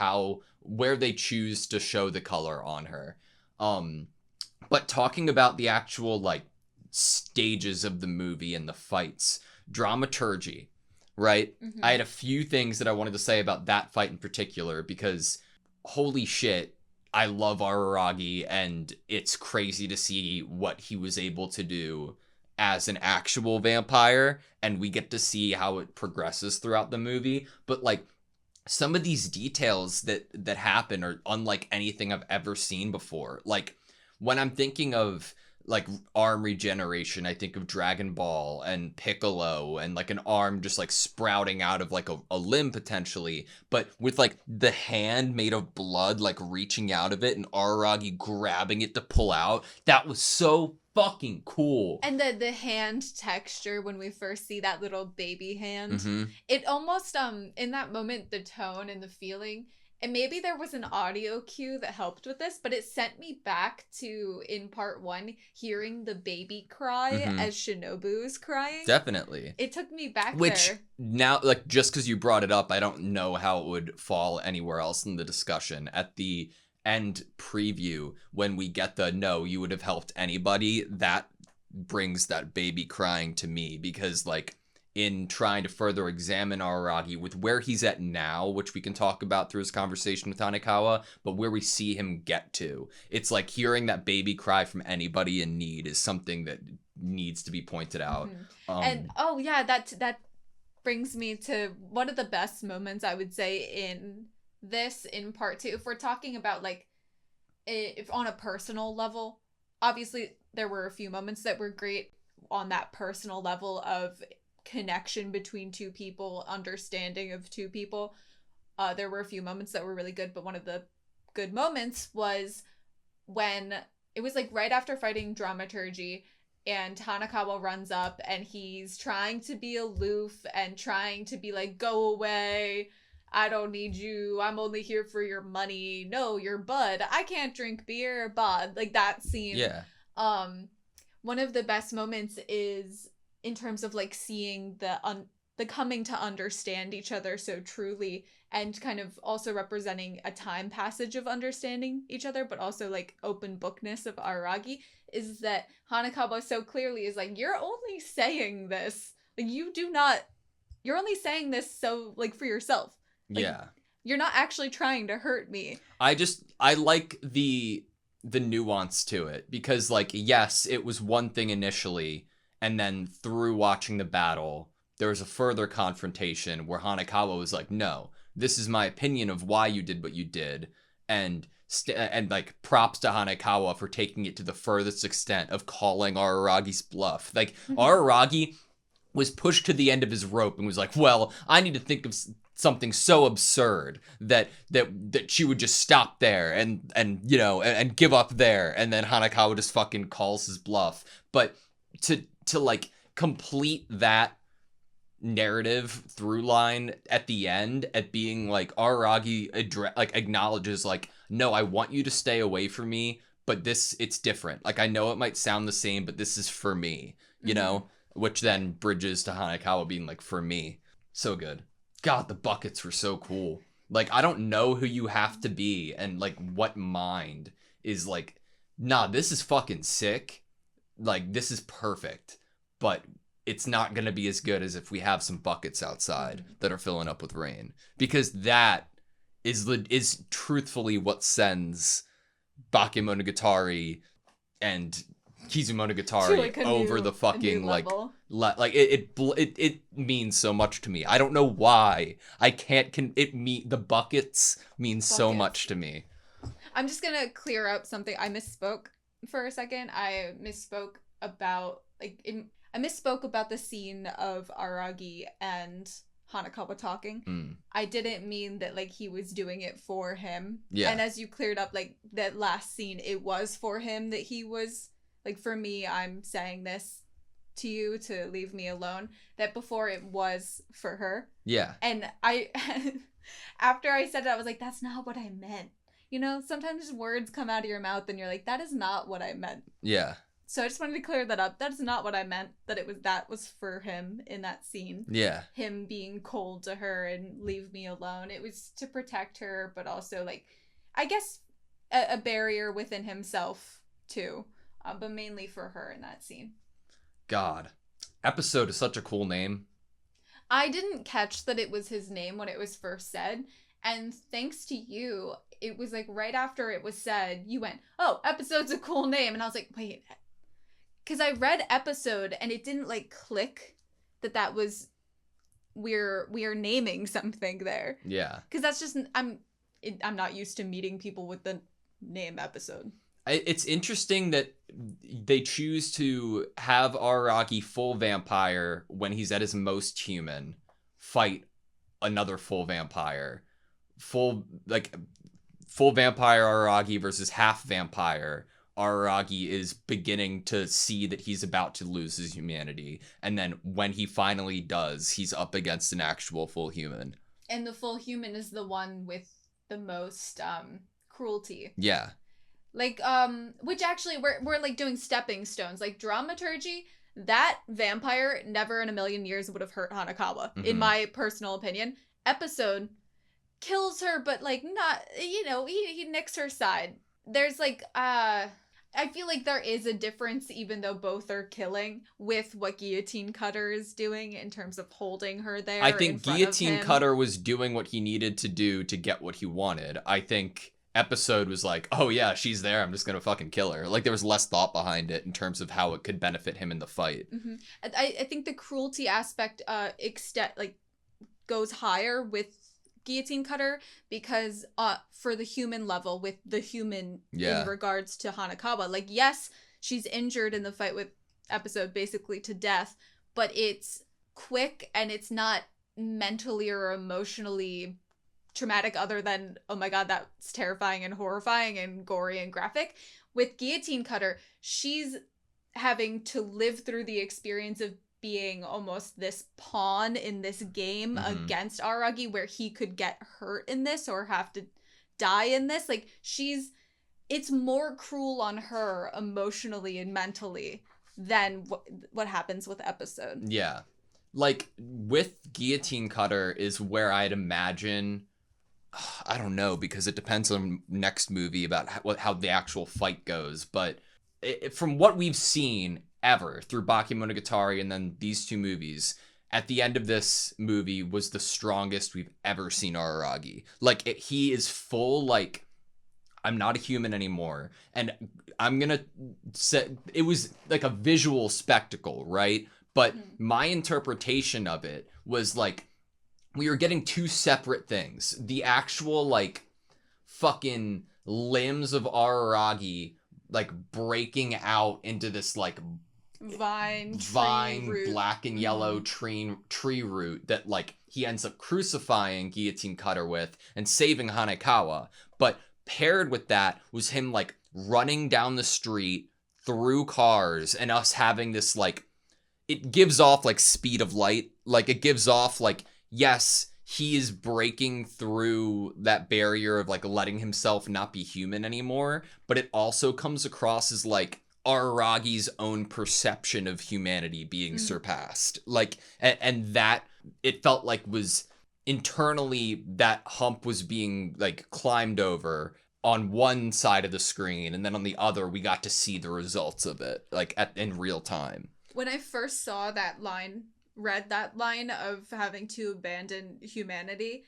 Speaker 2: where they choose to show the color on her. But talking about the actual like stages of the movie and the fights, dramaturgy, right?
Speaker 1: Mm-hmm.
Speaker 2: I had a few things that I wanted to say about that fight in particular because holy shit, I love Araragi, and it's crazy to see what he was able to do as an actual vampire, and we get to see how it progresses throughout the movie. But like some of these details that happen are unlike anything I've ever seen before. Like when I'm thinking of like arm regeneration, I think of Dragon Ball and Piccolo and like an arm just like sprouting out of like a limb potentially, but with like the hand made of blood like reaching out of it and Araragi grabbing it to pull out. That was so fucking cool.
Speaker 1: And the hand texture when we first see that little baby hand,
Speaker 2: Mm-hmm.
Speaker 1: it almost in that moment, the tone and the feeling, and maybe there was an audio cue that helped with this, but it sent me back to, in part 1, hearing the baby cry as Shinobu is crying.
Speaker 2: Definitely.
Speaker 1: It took me back
Speaker 2: Which
Speaker 1: there.
Speaker 2: now, like, just because you brought it up, I don't know how it would fall anywhere else in the discussion. At the end preview, when we get the no, you would have helped anybody, that brings that baby crying to me because, like, in trying to further examine Araragi with where he's at now, which we can talk about through his conversation with Hanekawa, but where we see him get to. It's like hearing that baby cry from anybody in need is something that needs to be pointed out.
Speaker 1: Mm-hmm. And oh yeah, that brings me to one of the best moments I would say in part 2. If we're talking about like if on a personal level, obviously there were a few moments that were great on that personal level of connection between two people, understanding of two people. There were a few moments that were really good, but one of the good moments was when it was like right after fighting dramaturgy and Hanekawa runs up and he's trying to be aloof and trying to be like, go away, I don't need you, I'm only here for your money, no, you're bud, I can't drink beer, bud. Like that scene.
Speaker 2: Yeah.
Speaker 1: One of the best moments is in terms of like seeing the coming to understand each other so truly, and kind of also representing a time passage of understanding each other, but also like open bookness of Araragi, is that Hanekawa so clearly is like, you're only saying this, like you're only saying this so like for yourself. Like,
Speaker 2: yeah.
Speaker 1: You're not actually trying to hurt me.
Speaker 2: I like the nuance to it because like, yes, it was one thing initially, and then through watching the battle, there was a further confrontation where Hanekawa was like, no, this is my opinion of why you did what you did. And like props to Hanekawa for taking it to the furthest extent of calling Araragi's bluff. Like Araragi was pushed to the end of his rope and was like, well, I need to think of something so absurd that she would just stop there and you know, and give up there. And then Hanekawa just fucking calls his bluff. But to like complete that narrative through line at the end at being like Araragi acknowledges like, no, I want you to stay away from me, but it's different. Like, I know it might sound the same, but this is for me, you know, which then bridges to Hanekawa being like, for me. So good. God, the buckets were so cool. Like, I don't know who you have to be and like what mind is like, nah, this is fucking sick. Like, this is perfect, but it's not going to be as good as if we have some buckets outside that are filling up with rain, because that is truthfully what sends Bakemonogatari and Kizumonogatari
Speaker 1: like
Speaker 2: over the fucking like
Speaker 1: level.
Speaker 2: Like it means so much to me. I don't know why. I can't the buckets mean so much to me.
Speaker 1: I'm just gonna clear up something. I misspoke for a second. I misspoke about the scene of Aragi and Hanekawa talking. I didn't mean that like he was doing it for him.
Speaker 2: Yeah.
Speaker 1: And as you cleared up like that last scene, it was for him that he was like, for me, I'm saying this to you to leave me alone. That before it was for her.
Speaker 2: Yeah.
Speaker 1: And I, after I said it, I was like, that's not what I meant. You know, sometimes words come out of your mouth and you're like, that is not what I meant.
Speaker 2: Yeah.
Speaker 1: So I just wanted to clear that up. That is not what I meant. That was for him in that scene.
Speaker 2: Yeah.
Speaker 1: Him being cold to her and leave me alone. It was to protect her, but also like, I guess a barrier within himself too. But mainly for her in that scene.
Speaker 2: God. Episode is such a cool name.
Speaker 1: I didn't catch that it was his name when it was first said. And thanks to you, it was like right after it was said, you went, oh, episode's a cool name. And I was like, wait. Because I read episode and it didn't like click that was, we're naming something there.
Speaker 2: Yeah.
Speaker 1: Because that's just, I'm not used to meeting people with the name episode.
Speaker 2: It's interesting that they choose to have Araragi full vampire when he's at his most human fight another full vampire. Full vampire Araragi versus half vampire. Araragi is beginning to see that he's about to lose his humanity. And then when he finally does, he's up against an actual full human.
Speaker 1: And the full human is the one with the most cruelty.
Speaker 2: Yeah.
Speaker 1: Like, which actually, we're like doing stepping stones. Like, dramaturgy, that vampire never in a million years would have hurt Hanekawa, in my personal opinion. Episode kills her, but like not, you know, he nicks her side. There's like, I feel like there is a difference, even though both are killing, with what Guillotine Cutter is doing in terms of holding her there.
Speaker 2: I think Guillotine Cutter was doing what he needed to do to get what he wanted. I think Episode was like, oh yeah, she's there, I'm just gonna fucking kill her. Like, there was less thought behind it in terms of how it could benefit him in the fight.
Speaker 1: I think the cruelty aspect goes higher with Guillotine Cutter, because for the human level, with the human in regards to Hanekawa, like, yes, she's injured in the fight with Episode basically to death, but it's quick and it's not mentally or emotionally traumatic, other than, oh my god, that's terrifying and horrifying and gory and graphic. With Guillotine Cutter, she's having to live through the experience of being almost this pawn in this game against Aragi, where he could get hurt in this or have to die in this. Like, it's more cruel on her emotionally and mentally than what happens with Episode.
Speaker 2: Yeah. Like, with Guillotine Cutter is where I'd imagine, I don't know, because it depends on next movie about how the actual fight goes, but from what we've seen ever through Bakemonogatari and then these two movies, at the end of this movie was the strongest we've ever seen Araragi. Like, he is full, like, I'm not a human anymore. And I'm gonna say, it was like a visual spectacle, right? But my interpretation of it was like, we were getting two separate things. The actual, like, fucking limbs of Araragi, like, breaking out into this, like, vine black and yellow tree root that, like, he ends up crucifying Guillotine Cutter with and saving Hanekawa. But paired with that was him, like, running down the street through cars and us having this, like, it gives off like speed of light. Like it gives off like, yes, he is breaking through that barrier of like letting himself not be human anymore, but it also comes across as like Aragi's own perception of humanity being surpassed. Like, and that it felt like was internally that hump was being like climbed over on one side of the screen, and then on the other we got to see the results of it like in real time.
Speaker 1: When I first saw that line, read that line of having to abandon humanity,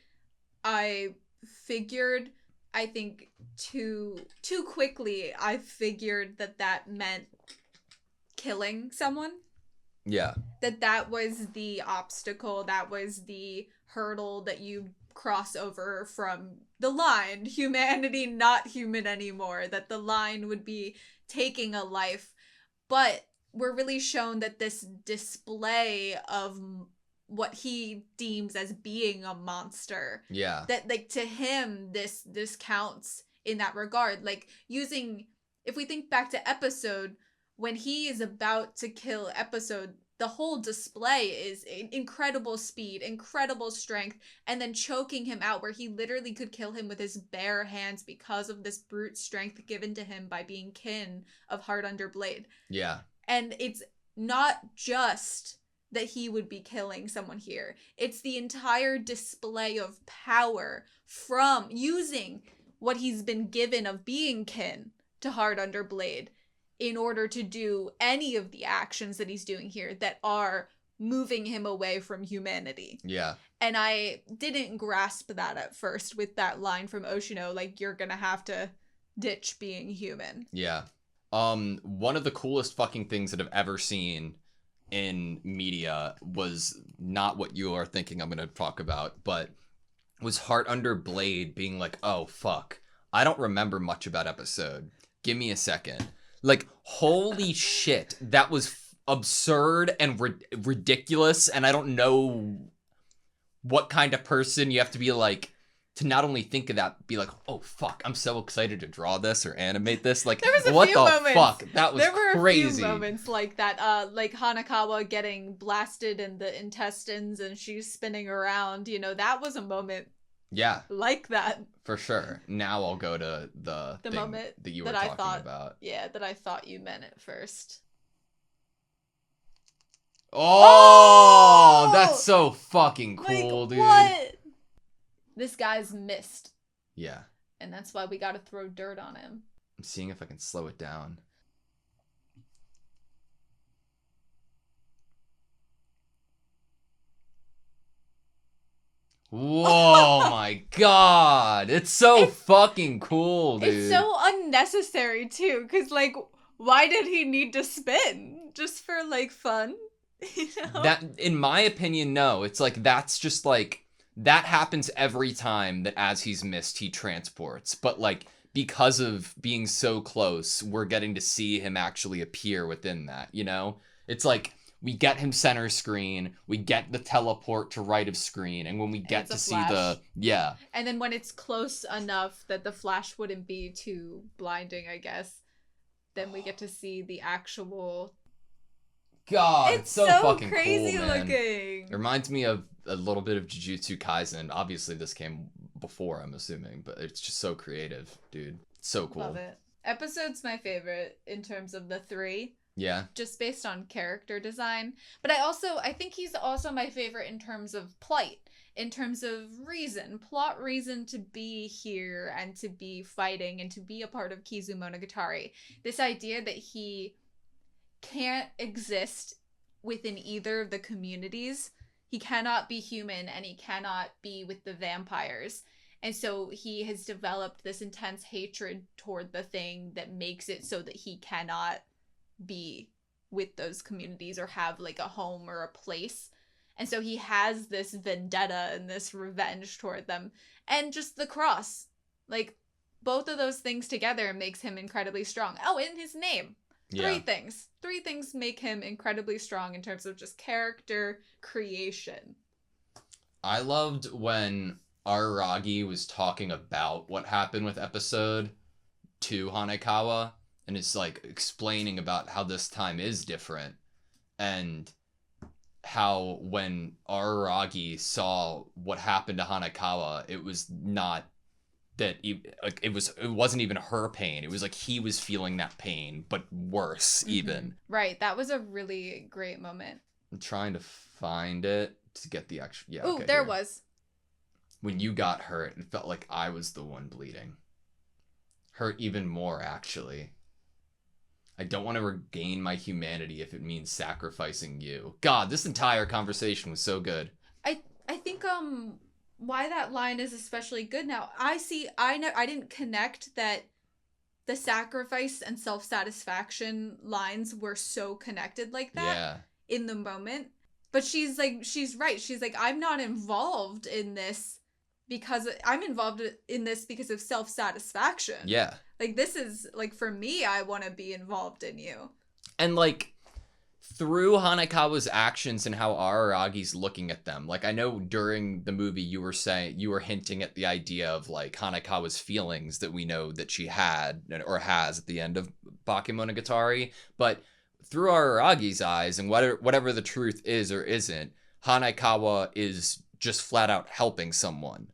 Speaker 1: I figured, I think too quickly, I figured that meant killing someone.
Speaker 2: Yeah.
Speaker 1: That was the obstacle, that was the hurdle that you cross over from the line, humanity not human anymore, that the line would be taking a life. But we're really shown that this display of what he deems as being a monster,
Speaker 2: Yeah.
Speaker 1: that like to him this counts in that regard. Like using, if we think back to Episode, when he is about to kill Episode, the whole display is incredible speed, incredible strength, and then choking him out where he literally could kill him with his bare hands because of this brute strength given to him by being kin of Heart Under Blade.
Speaker 2: Yeah.
Speaker 1: And it's not just that he would be killing someone here. It's the entire display of power from using what he's been given of being kin to Heart Under Blade in order to do any of the actions that he's doing here that are moving him away from humanity.
Speaker 2: Yeah.
Speaker 1: And I didn't grasp that at first with that line from Oshino, like, you're gonna have to ditch being human.
Speaker 2: Yeah. One of the coolest fucking things that I've ever seen in media was not what you are thinking I'm going to talk about, but was Heart Under Blade being like, oh, fuck, I don't remember much about Episode. Give me a second. Like, holy shit, that was absurd and ridiculous, and I don't know what kind of person you have to be like to not only think of that, be like, oh fuck, I'm so excited to draw this or animate this. Like,
Speaker 1: there was a
Speaker 2: what
Speaker 1: few
Speaker 2: the
Speaker 1: moments.
Speaker 2: fuck? That was
Speaker 1: there were
Speaker 2: crazy.
Speaker 1: A few moments like that, like Hanakawa getting blasted in the intestines and she's spinning around. You know, that was a moment.
Speaker 2: Yeah,
Speaker 1: like that
Speaker 2: for sure. Now I'll go to the thing
Speaker 1: moment
Speaker 2: that you were talking about.
Speaker 1: Yeah, that I thought you meant at first.
Speaker 2: Oh, that's so fucking cool,
Speaker 1: like,
Speaker 2: dude.
Speaker 1: What? This guy's missed.
Speaker 2: Yeah.
Speaker 1: And that's why we gotta throw dirt on him.
Speaker 2: I'm seeing if I can slow it down. Whoa, my god. It's so fucking cool, dude.
Speaker 1: It's so unnecessary, too, because, like, why did he need to spin? Just for, like, fun? You know?
Speaker 2: That, in my opinion, no. It's like, that's just, like, that happens every time that as he's missed, he transports. But, like, because of being so close, we're getting to see him actually appear within that, you know? It's like, we get him center screen, we get the teleport to right of screen, and when we get to see the... Yeah.
Speaker 1: And then when it's close enough that the flash wouldn't be too blinding, I guess, then we get to see the actual...
Speaker 2: God, it's so fucking
Speaker 1: crazy
Speaker 2: cool, man.
Speaker 1: looking.
Speaker 2: It reminds me of a little bit of Jujutsu Kaisen. Obviously, this came before, I'm assuming, but it's just so creative, dude. So cool.
Speaker 1: Love it. Episode's my favorite in terms of the three.
Speaker 2: Yeah.
Speaker 1: Just based on character design. But I think he's also my favorite in terms of plight, in terms of reason, plot reason to be here and to be fighting and to be a part of Kizumonogatari. This idea that he can't exist within either of the communities. He cannot be human and he cannot be with the vampires. And so he has developed this intense hatred toward the thing that makes it so that he cannot be with those communities or have like a home or a place. And so he has this vendetta and this revenge toward them. And just the cross. Like, both of those things together makes him incredibly strong. Oh, and his name.
Speaker 2: Yeah.
Speaker 1: Three things make him incredibly strong in terms of just character creation.
Speaker 2: I loved when Araragi was talking about what happened with episode to Hanekawa, and it's like explaining about how this time is different. And how when Araragi saw what happened to Hanakawa, it was not that it wasn't even her pain. It was like he was feeling that pain, but worse even.
Speaker 1: Right. That was a really great moment.
Speaker 2: I'm trying to find it to get the actual. Yeah.
Speaker 1: Oh,
Speaker 2: okay,
Speaker 1: there
Speaker 2: here.
Speaker 1: was.
Speaker 2: When you got hurt, it felt like I was the one bleeding. Hurt even more, actually. I don't want to regain my humanity if it means sacrificing you. God, this entire conversation was so good.
Speaker 1: I think why that line is especially good now. I didn't connect that the sacrifice and self-satisfaction lines were so connected like that in the moment. But she's right. She's like, I'm not involved in this because I'm involved in this because of self-satisfaction.
Speaker 2: Yeah.
Speaker 1: Like, this is, like, for me, I want to be involved in you.
Speaker 2: And, like, through Hanakawa's actions and how Araragi's looking at them, like, I know during the movie you were hinting at the idea of, like, Hanakawa's feelings that we know that she had or has at the end of Bakemonogatari, but through Araragi's eyes and whatever the truth is or isn't, Hanakawa is just flat out helping someone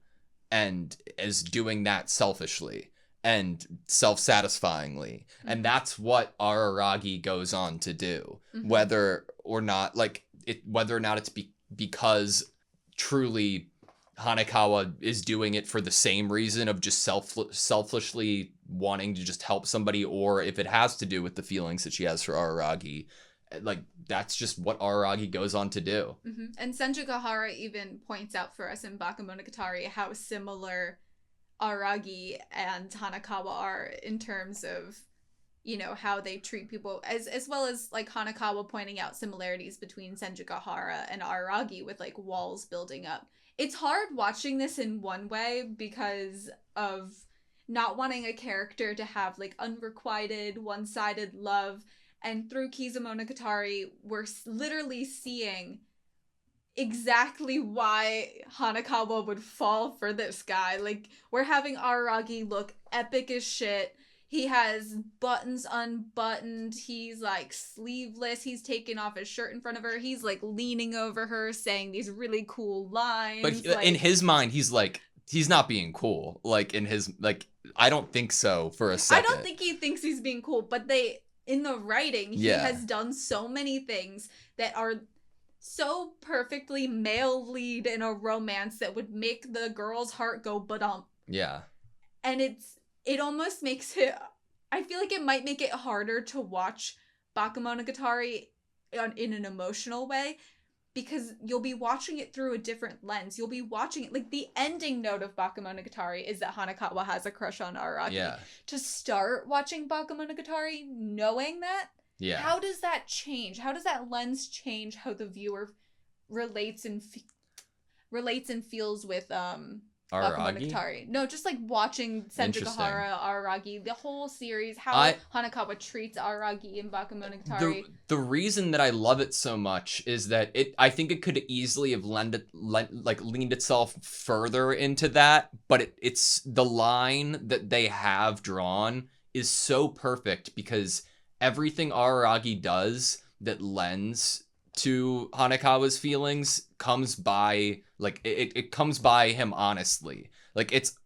Speaker 2: and is doing that selfishly and self-satisfyingly. And that's what Araragi goes on to do. Whether or not it's because truly Hanakawa is doing it for the same reason of just selfishly wanting to just help somebody, or if it has to do with the feelings that she has for Araragi. Like, that's just what Araragi goes on to do.
Speaker 1: And Senjukahara even points out for us in Bakemonogatari how similar Araragi and Hanakawa are in terms of, you know, how they treat people, as well as, like, Hanakawa pointing out similarities between Senjukahara and Araragi with, like, walls building up. It's hard watching this in one way because of not wanting a character to have, like, unrequited, one-sided love. And through Kizumonogatari, we're literally seeing exactly why Hanakawa would fall for this guy. Like, we're having Araragi look epic as shit. He has buttons unbuttoned. He's, like, sleeveless. He's taking off his shirt in front of her. He's, like, leaning over her, saying these really cool lines.
Speaker 2: But
Speaker 1: like,
Speaker 2: in his mind, he's like, he's not being cool. Like, in his, like, I don't think so for a second.
Speaker 1: I don't think he thinks he's being cool, but in the writing, he has done so many things that are so perfectly male lead in a romance that would make the girl's heart go ba-dump.
Speaker 2: Yeah.
Speaker 1: And it almost makes it, I feel like it might make it harder to watch Bakemonogatari in an emotional way, because you'll be watching it through a different lens. You'll be watching it, like, the ending note of Bakemonogatari is that Hanakawa has a crush on Araragi.
Speaker 2: Yeah.
Speaker 1: To start watching Bakemonogatari knowing that, how does that change? How does that lens change how the viewer relates and feels with Bakemonogatari? No, just, like, watching Senjukahara, Araragi, the whole series, how Hanakawa treats Araragi in Bakemonogatari.
Speaker 2: The reason that I love it so much is that I think it could easily have leaned itself further into that, but it's the line that they have drawn is so perfect because everything Araragi does that lends to Hanakawa's feelings comes by, like, it comes by him honestly. Like, it's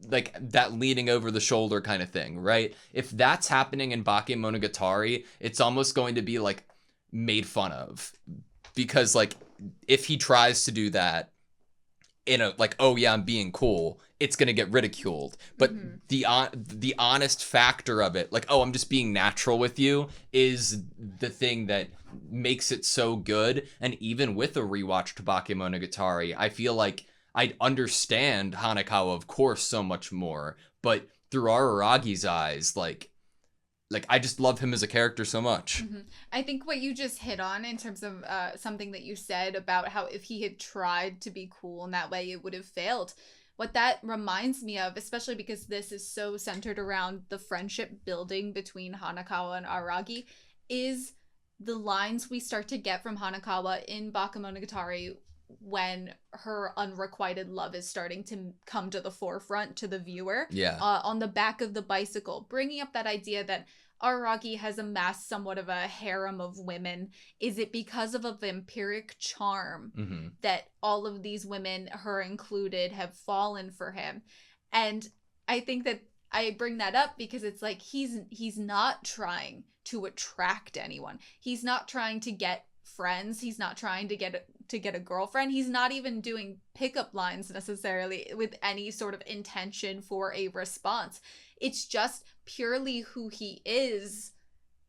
Speaker 2: like that leaning over the shoulder kind of thing, right? If that's happening in Bakemonogatari, it's almost going to be, like, made fun of. Because, like, if he tries to do that in a, like, oh yeah, I'm being cool, it's gonna get ridiculed. But the honest factor of it, like, oh, I'm just being natural with you, is the thing that makes it so good. And even with a rewatch to Bakemonogatari, I feel like I understand Hanakawa, of course, so much more, but through Araragi's eyes, like I just love him as a character so much.
Speaker 1: I think what you just hit on in terms of something that you said about how if he had tried to be cool in that way, it would have failed. What that reminds me of, especially because this is so centered around the friendship building between Hanakawa and Araragi, is the lines we start to get from Hanakawa in Bakemonogatari when her unrequited love is starting to come to the forefront to the viewer.
Speaker 2: Yeah.
Speaker 1: On the back of the bicycle, bringing up that idea that Araragi has amassed somewhat of a harem of women? Is it because of a vampiric charm
Speaker 2: Mm-hmm.
Speaker 1: that all of these women, her included, have fallen for him? And I think that I bring that up because it's like he's not trying to attract anyone. He's not trying to get friends. He's not trying to get a girlfriend. He's not even doing pickup lines necessarily with any sort of intention for a response. It's just purely who he is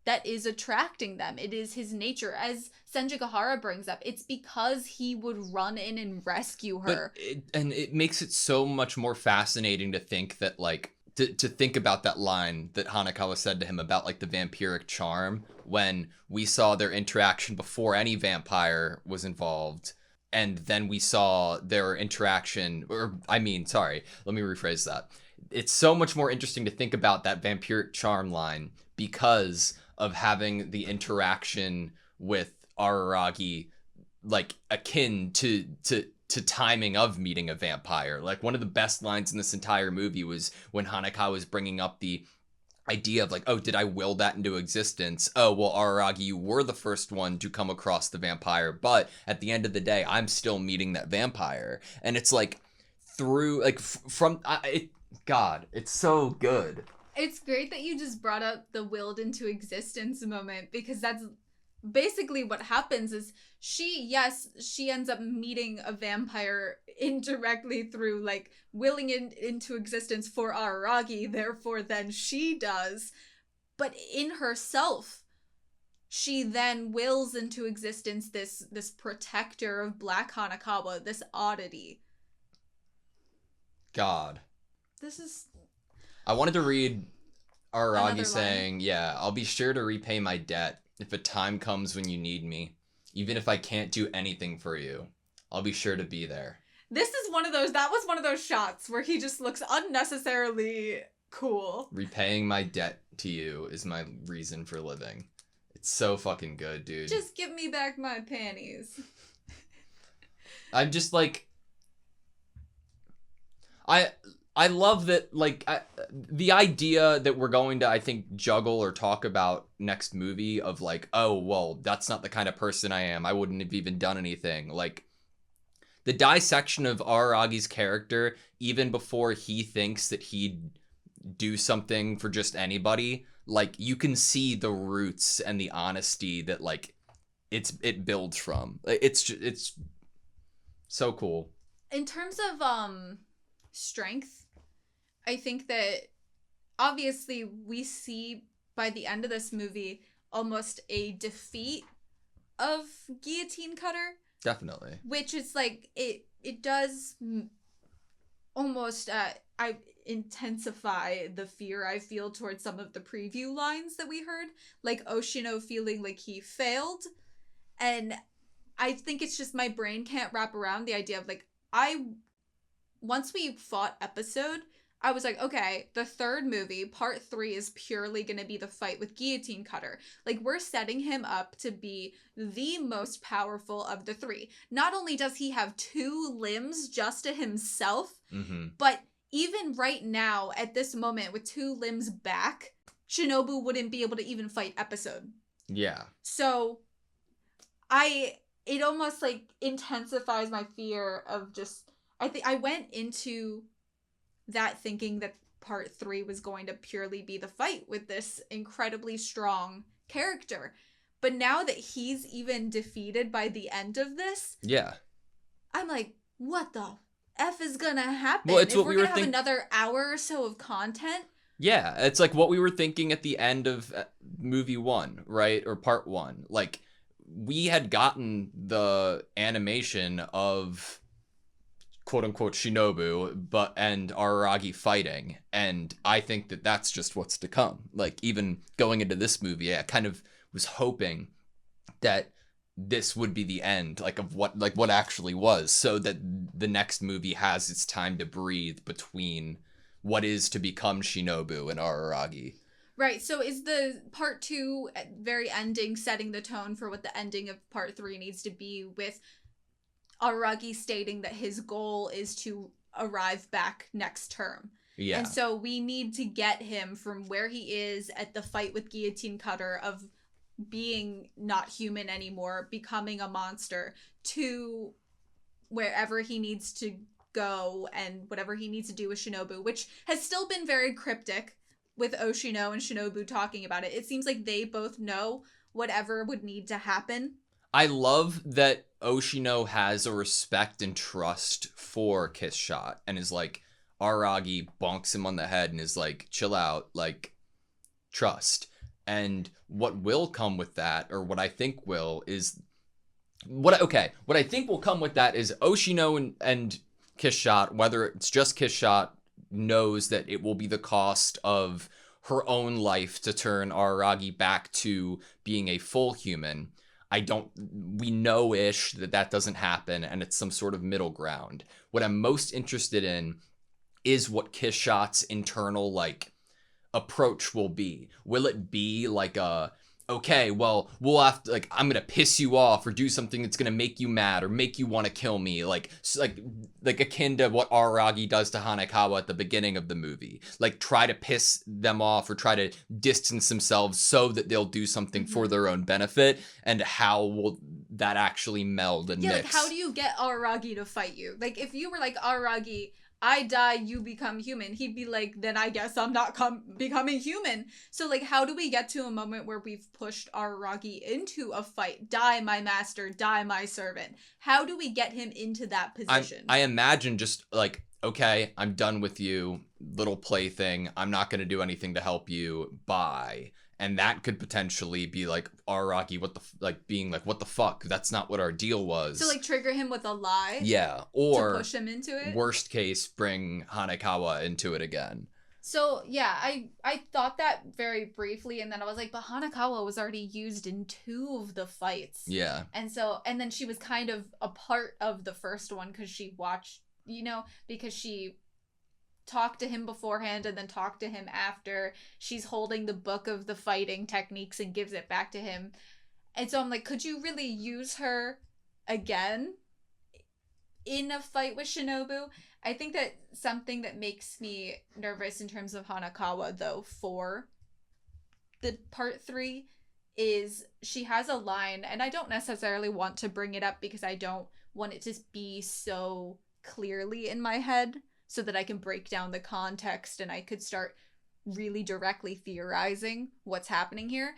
Speaker 1: that is attracting them. It is his nature. As Senjigahara brings up, it's because he would run in and rescue her.
Speaker 2: It makes it so much more fascinating to think that, like, to think about that line that Hanakawa said to him about, like, the vampiric charm, when we saw their interaction before any vampire was involved, and then we saw their interaction, let me rephrase that. It's so much more interesting to think about that vampiric charm line because of having the interaction with Araragi, like, akin to timing of meeting a vampire. Like, one of the best lines in this entire movie was when Hanakawa was bringing up the idea of, like, oh, did I will that into existence? Oh, well, Araragi, you were the first one to come across the vampire, but at the end of the day, I'm still meeting that vampire. And it's like, through, like, God, it's so good.
Speaker 1: It's great that you just brought up the willed into existence moment, because that's basically what happens. Is she ends up meeting a vampire indirectly through, like, willing into existence for Araragi, therefore then she does, but in herself she then wills into existence this protector of Black Hanakawa, this oddity.
Speaker 2: God.
Speaker 1: This is...
Speaker 2: I wanted to read Araragi saying,
Speaker 1: line.
Speaker 2: yeah, I'll be sure to repay my debt if a time comes when you need me. Even if I can't do anything for you, I'll be sure to be there.
Speaker 1: This is that was one of those shots where he just looks unnecessarily cool.
Speaker 2: Repaying my debt to you is my reason for living. It's so fucking good, dude.
Speaker 1: Just give me back my panties.
Speaker 2: I'm just like... I love that, like, the idea that we're going to, I think, juggle or talk about next movie of, like, oh, well, that's not the kind of person I am. I wouldn't have even done anything. Like, the dissection of Araragi's character, even before he thinks that he'd do something for just anybody, like, you can see the roots and the honesty that, like, it builds from. It's so cool.
Speaker 1: In terms of strength, I think that obviously we see by the end of this movie almost a defeat of Guillotine Cutter.
Speaker 2: Definitely.
Speaker 1: Which is like, it does almost I intensify the fear I feel towards some of the preview lines that we heard, like Oshino feeling like he failed. And I think it's just my brain can't wrap around the idea of, like, once we fought Episode, I was like, okay, the third movie, part 3, is purely going to be the fight with Guillotine Cutter. Like, we're setting him up to be the most powerful of the 3. Not only does he have 2 limbs just to himself, but even right now, at this moment, with 2 limbs back, Shinobu wouldn't be able to even fight Episode.
Speaker 2: Yeah.
Speaker 1: So, it almost, like, intensifies my fear of just... I went into that thinking that part 3 was going to purely be the fight with this incredibly strong character. But now that he's even defeated by the end of this,
Speaker 2: yeah,
Speaker 1: I'm like, what the F is gonna happen?
Speaker 2: Well, it's
Speaker 1: if
Speaker 2: what
Speaker 1: we're
Speaker 2: we were
Speaker 1: gonna have another hour or so of content.
Speaker 2: Yeah, it's like what we were thinking at the end of movie 1, right? Or part 1. Like, we had gotten the animation of quote-unquote Shinobu and Araragi fighting, and I think that that's just what's to come. Like, even going into this movie, I kind of was hoping that this would be the end, like, of what actually was, so that the next movie has its time to breathe between what is to become Shinobu and Araragi.
Speaker 1: Right, so is the part 2 very ending setting the tone for what the ending of part 3 needs to be, with Araragi stating that his goal is to arrive back next term?
Speaker 2: Yeah.
Speaker 1: And so we need to get him from where he is at the fight with Guillotine Cutter of being not human anymore, becoming a monster, to wherever he needs to go and whatever he needs to do with Shinobu, which has still been very cryptic with Oshino and Shinobu talking about it. It seems like they both know whatever would need to happen.
Speaker 2: I love that Oshino has a respect and trust for Kiss Shot and is like, Aragi bonks him on the head and is like, chill out, like, trust. And what will come with that, or what I think will, is what I think will come with that is Oshino and Kiss Shot, whether it's just Kiss Shot, knows that it will be the cost of her own life to turn Aragi back to being a full human. We know-ish that doesn't happen, and it's some sort of middle ground. What I'm most interested in is what Kiss Shot's internal, like, approach will be. Will it be like okay, well, we'll have to, like, I'm gonna piss you off or do something that's gonna make you mad or make you want to kill me, like akin to what Aragi does to Hanekawa at the beginning of the movie. Like, try to piss them off or try to distance themselves so that they'll do something for their own benefit, and how will that actually meld and mix?
Speaker 1: Like, how do you get Aragi to fight you? Like, if you were like, Aragi, I die, you become human, he'd be like, then I guess I'm not becoming human. So, like, how do we get to a moment where we've pushed Aragi into a fight? Die, my master, die, my servant. How do we get him into that position?
Speaker 2: I imagine just, like, okay, I'm done with you, little plaything, I'm not going to do anything to help you, bye. And that could potentially be like Araki, being like, what the fuck? That's not what our deal was.
Speaker 1: So, like, trigger him with a lie?
Speaker 2: Yeah, or
Speaker 1: to push him into it?
Speaker 2: Worst case, bring Hanekawa into it again.
Speaker 1: So, yeah, I thought that very briefly, and then I was like, but Hanekawa was already used in 2 of the fights.
Speaker 2: Yeah.
Speaker 1: And then she was kind of a part of the first one because she watched, because she talked to him beforehand and then talked to him after. She's holding the book of the fighting techniques and gives it back to him. And so I'm like, could you really use her again in a fight with Shinobu? I think that something that makes me nervous in terms of Hanekawa, though, for the part 3 is she has a line, and I don't necessarily want to bring it up because I don't want it to be so clearly in my head, so that I can break down the context and I could start really directly theorizing what's happening here.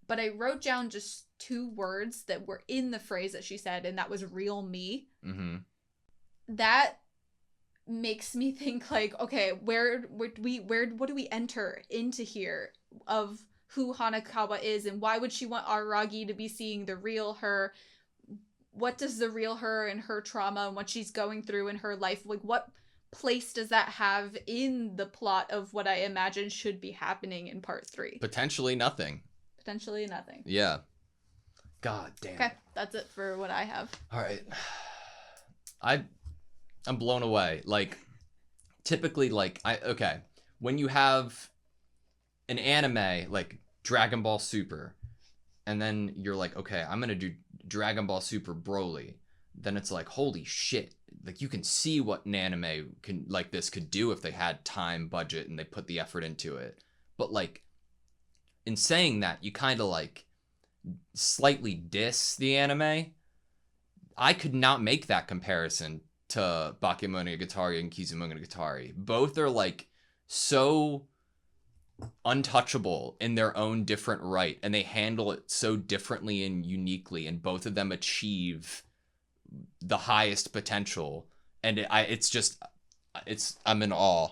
Speaker 1: But I wrote down just 2 words that were in the phrase that she said, and that was real me.
Speaker 2: Mm-hmm.
Speaker 1: That makes me think, like, okay, what do we enter into here of who Hanekawa is, and why would she want Aragi to be seeing the real her? What does the real her and her trauma and what she's going through in her life, like, what place does that have in the plot of what I imagine should be happening in part 3?
Speaker 2: Potentially nothing.
Speaker 1: Yeah.
Speaker 2: God damn.
Speaker 1: Okay, that's it for what I have.
Speaker 2: All right. I'm blown away. Like, typically, like, when you have an anime like Dragon Ball Super, and then you're like, okay, I'm gonna do Dragon Ball Super Broly, then it's like, holy shit, like, you can see what an anime like this could do if they had time, budget, and they put the effort into it. But, like, in saying that, you kind of, like, slightly diss the anime. I could not make that comparison to Bakemonogatari and Kizumonogatari. Both are, like, so untouchable in their own different right, and they handle it so differently and uniquely, and both of them achieve the highest potential, and I'm in awe.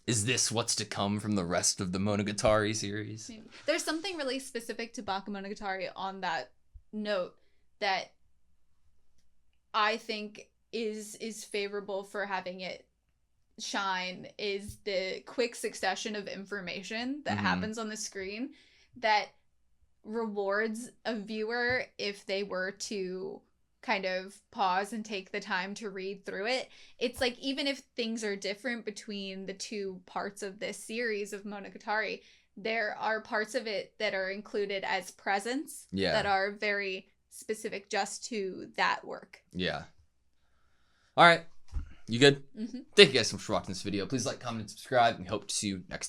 Speaker 2: Is this what's to come from the rest of the Monogatari series?
Speaker 1: Maybe. There's something really specific to Bakemonogatari on that note that I think is favorable for having it shine, is the quick succession of information that happens on the screen that rewards a viewer if they were to kind of pause and take the time to read through it. It's like, even if things are different between the 2 parts of this series of Monogatari, there are parts of it that are included as presents that are very specific just to that work.
Speaker 2: Yeah. All right. You good?
Speaker 1: Mm-hmm.
Speaker 2: Thank you guys so much for watching this video. Please like, comment, and subscribe, and hope to see you next time.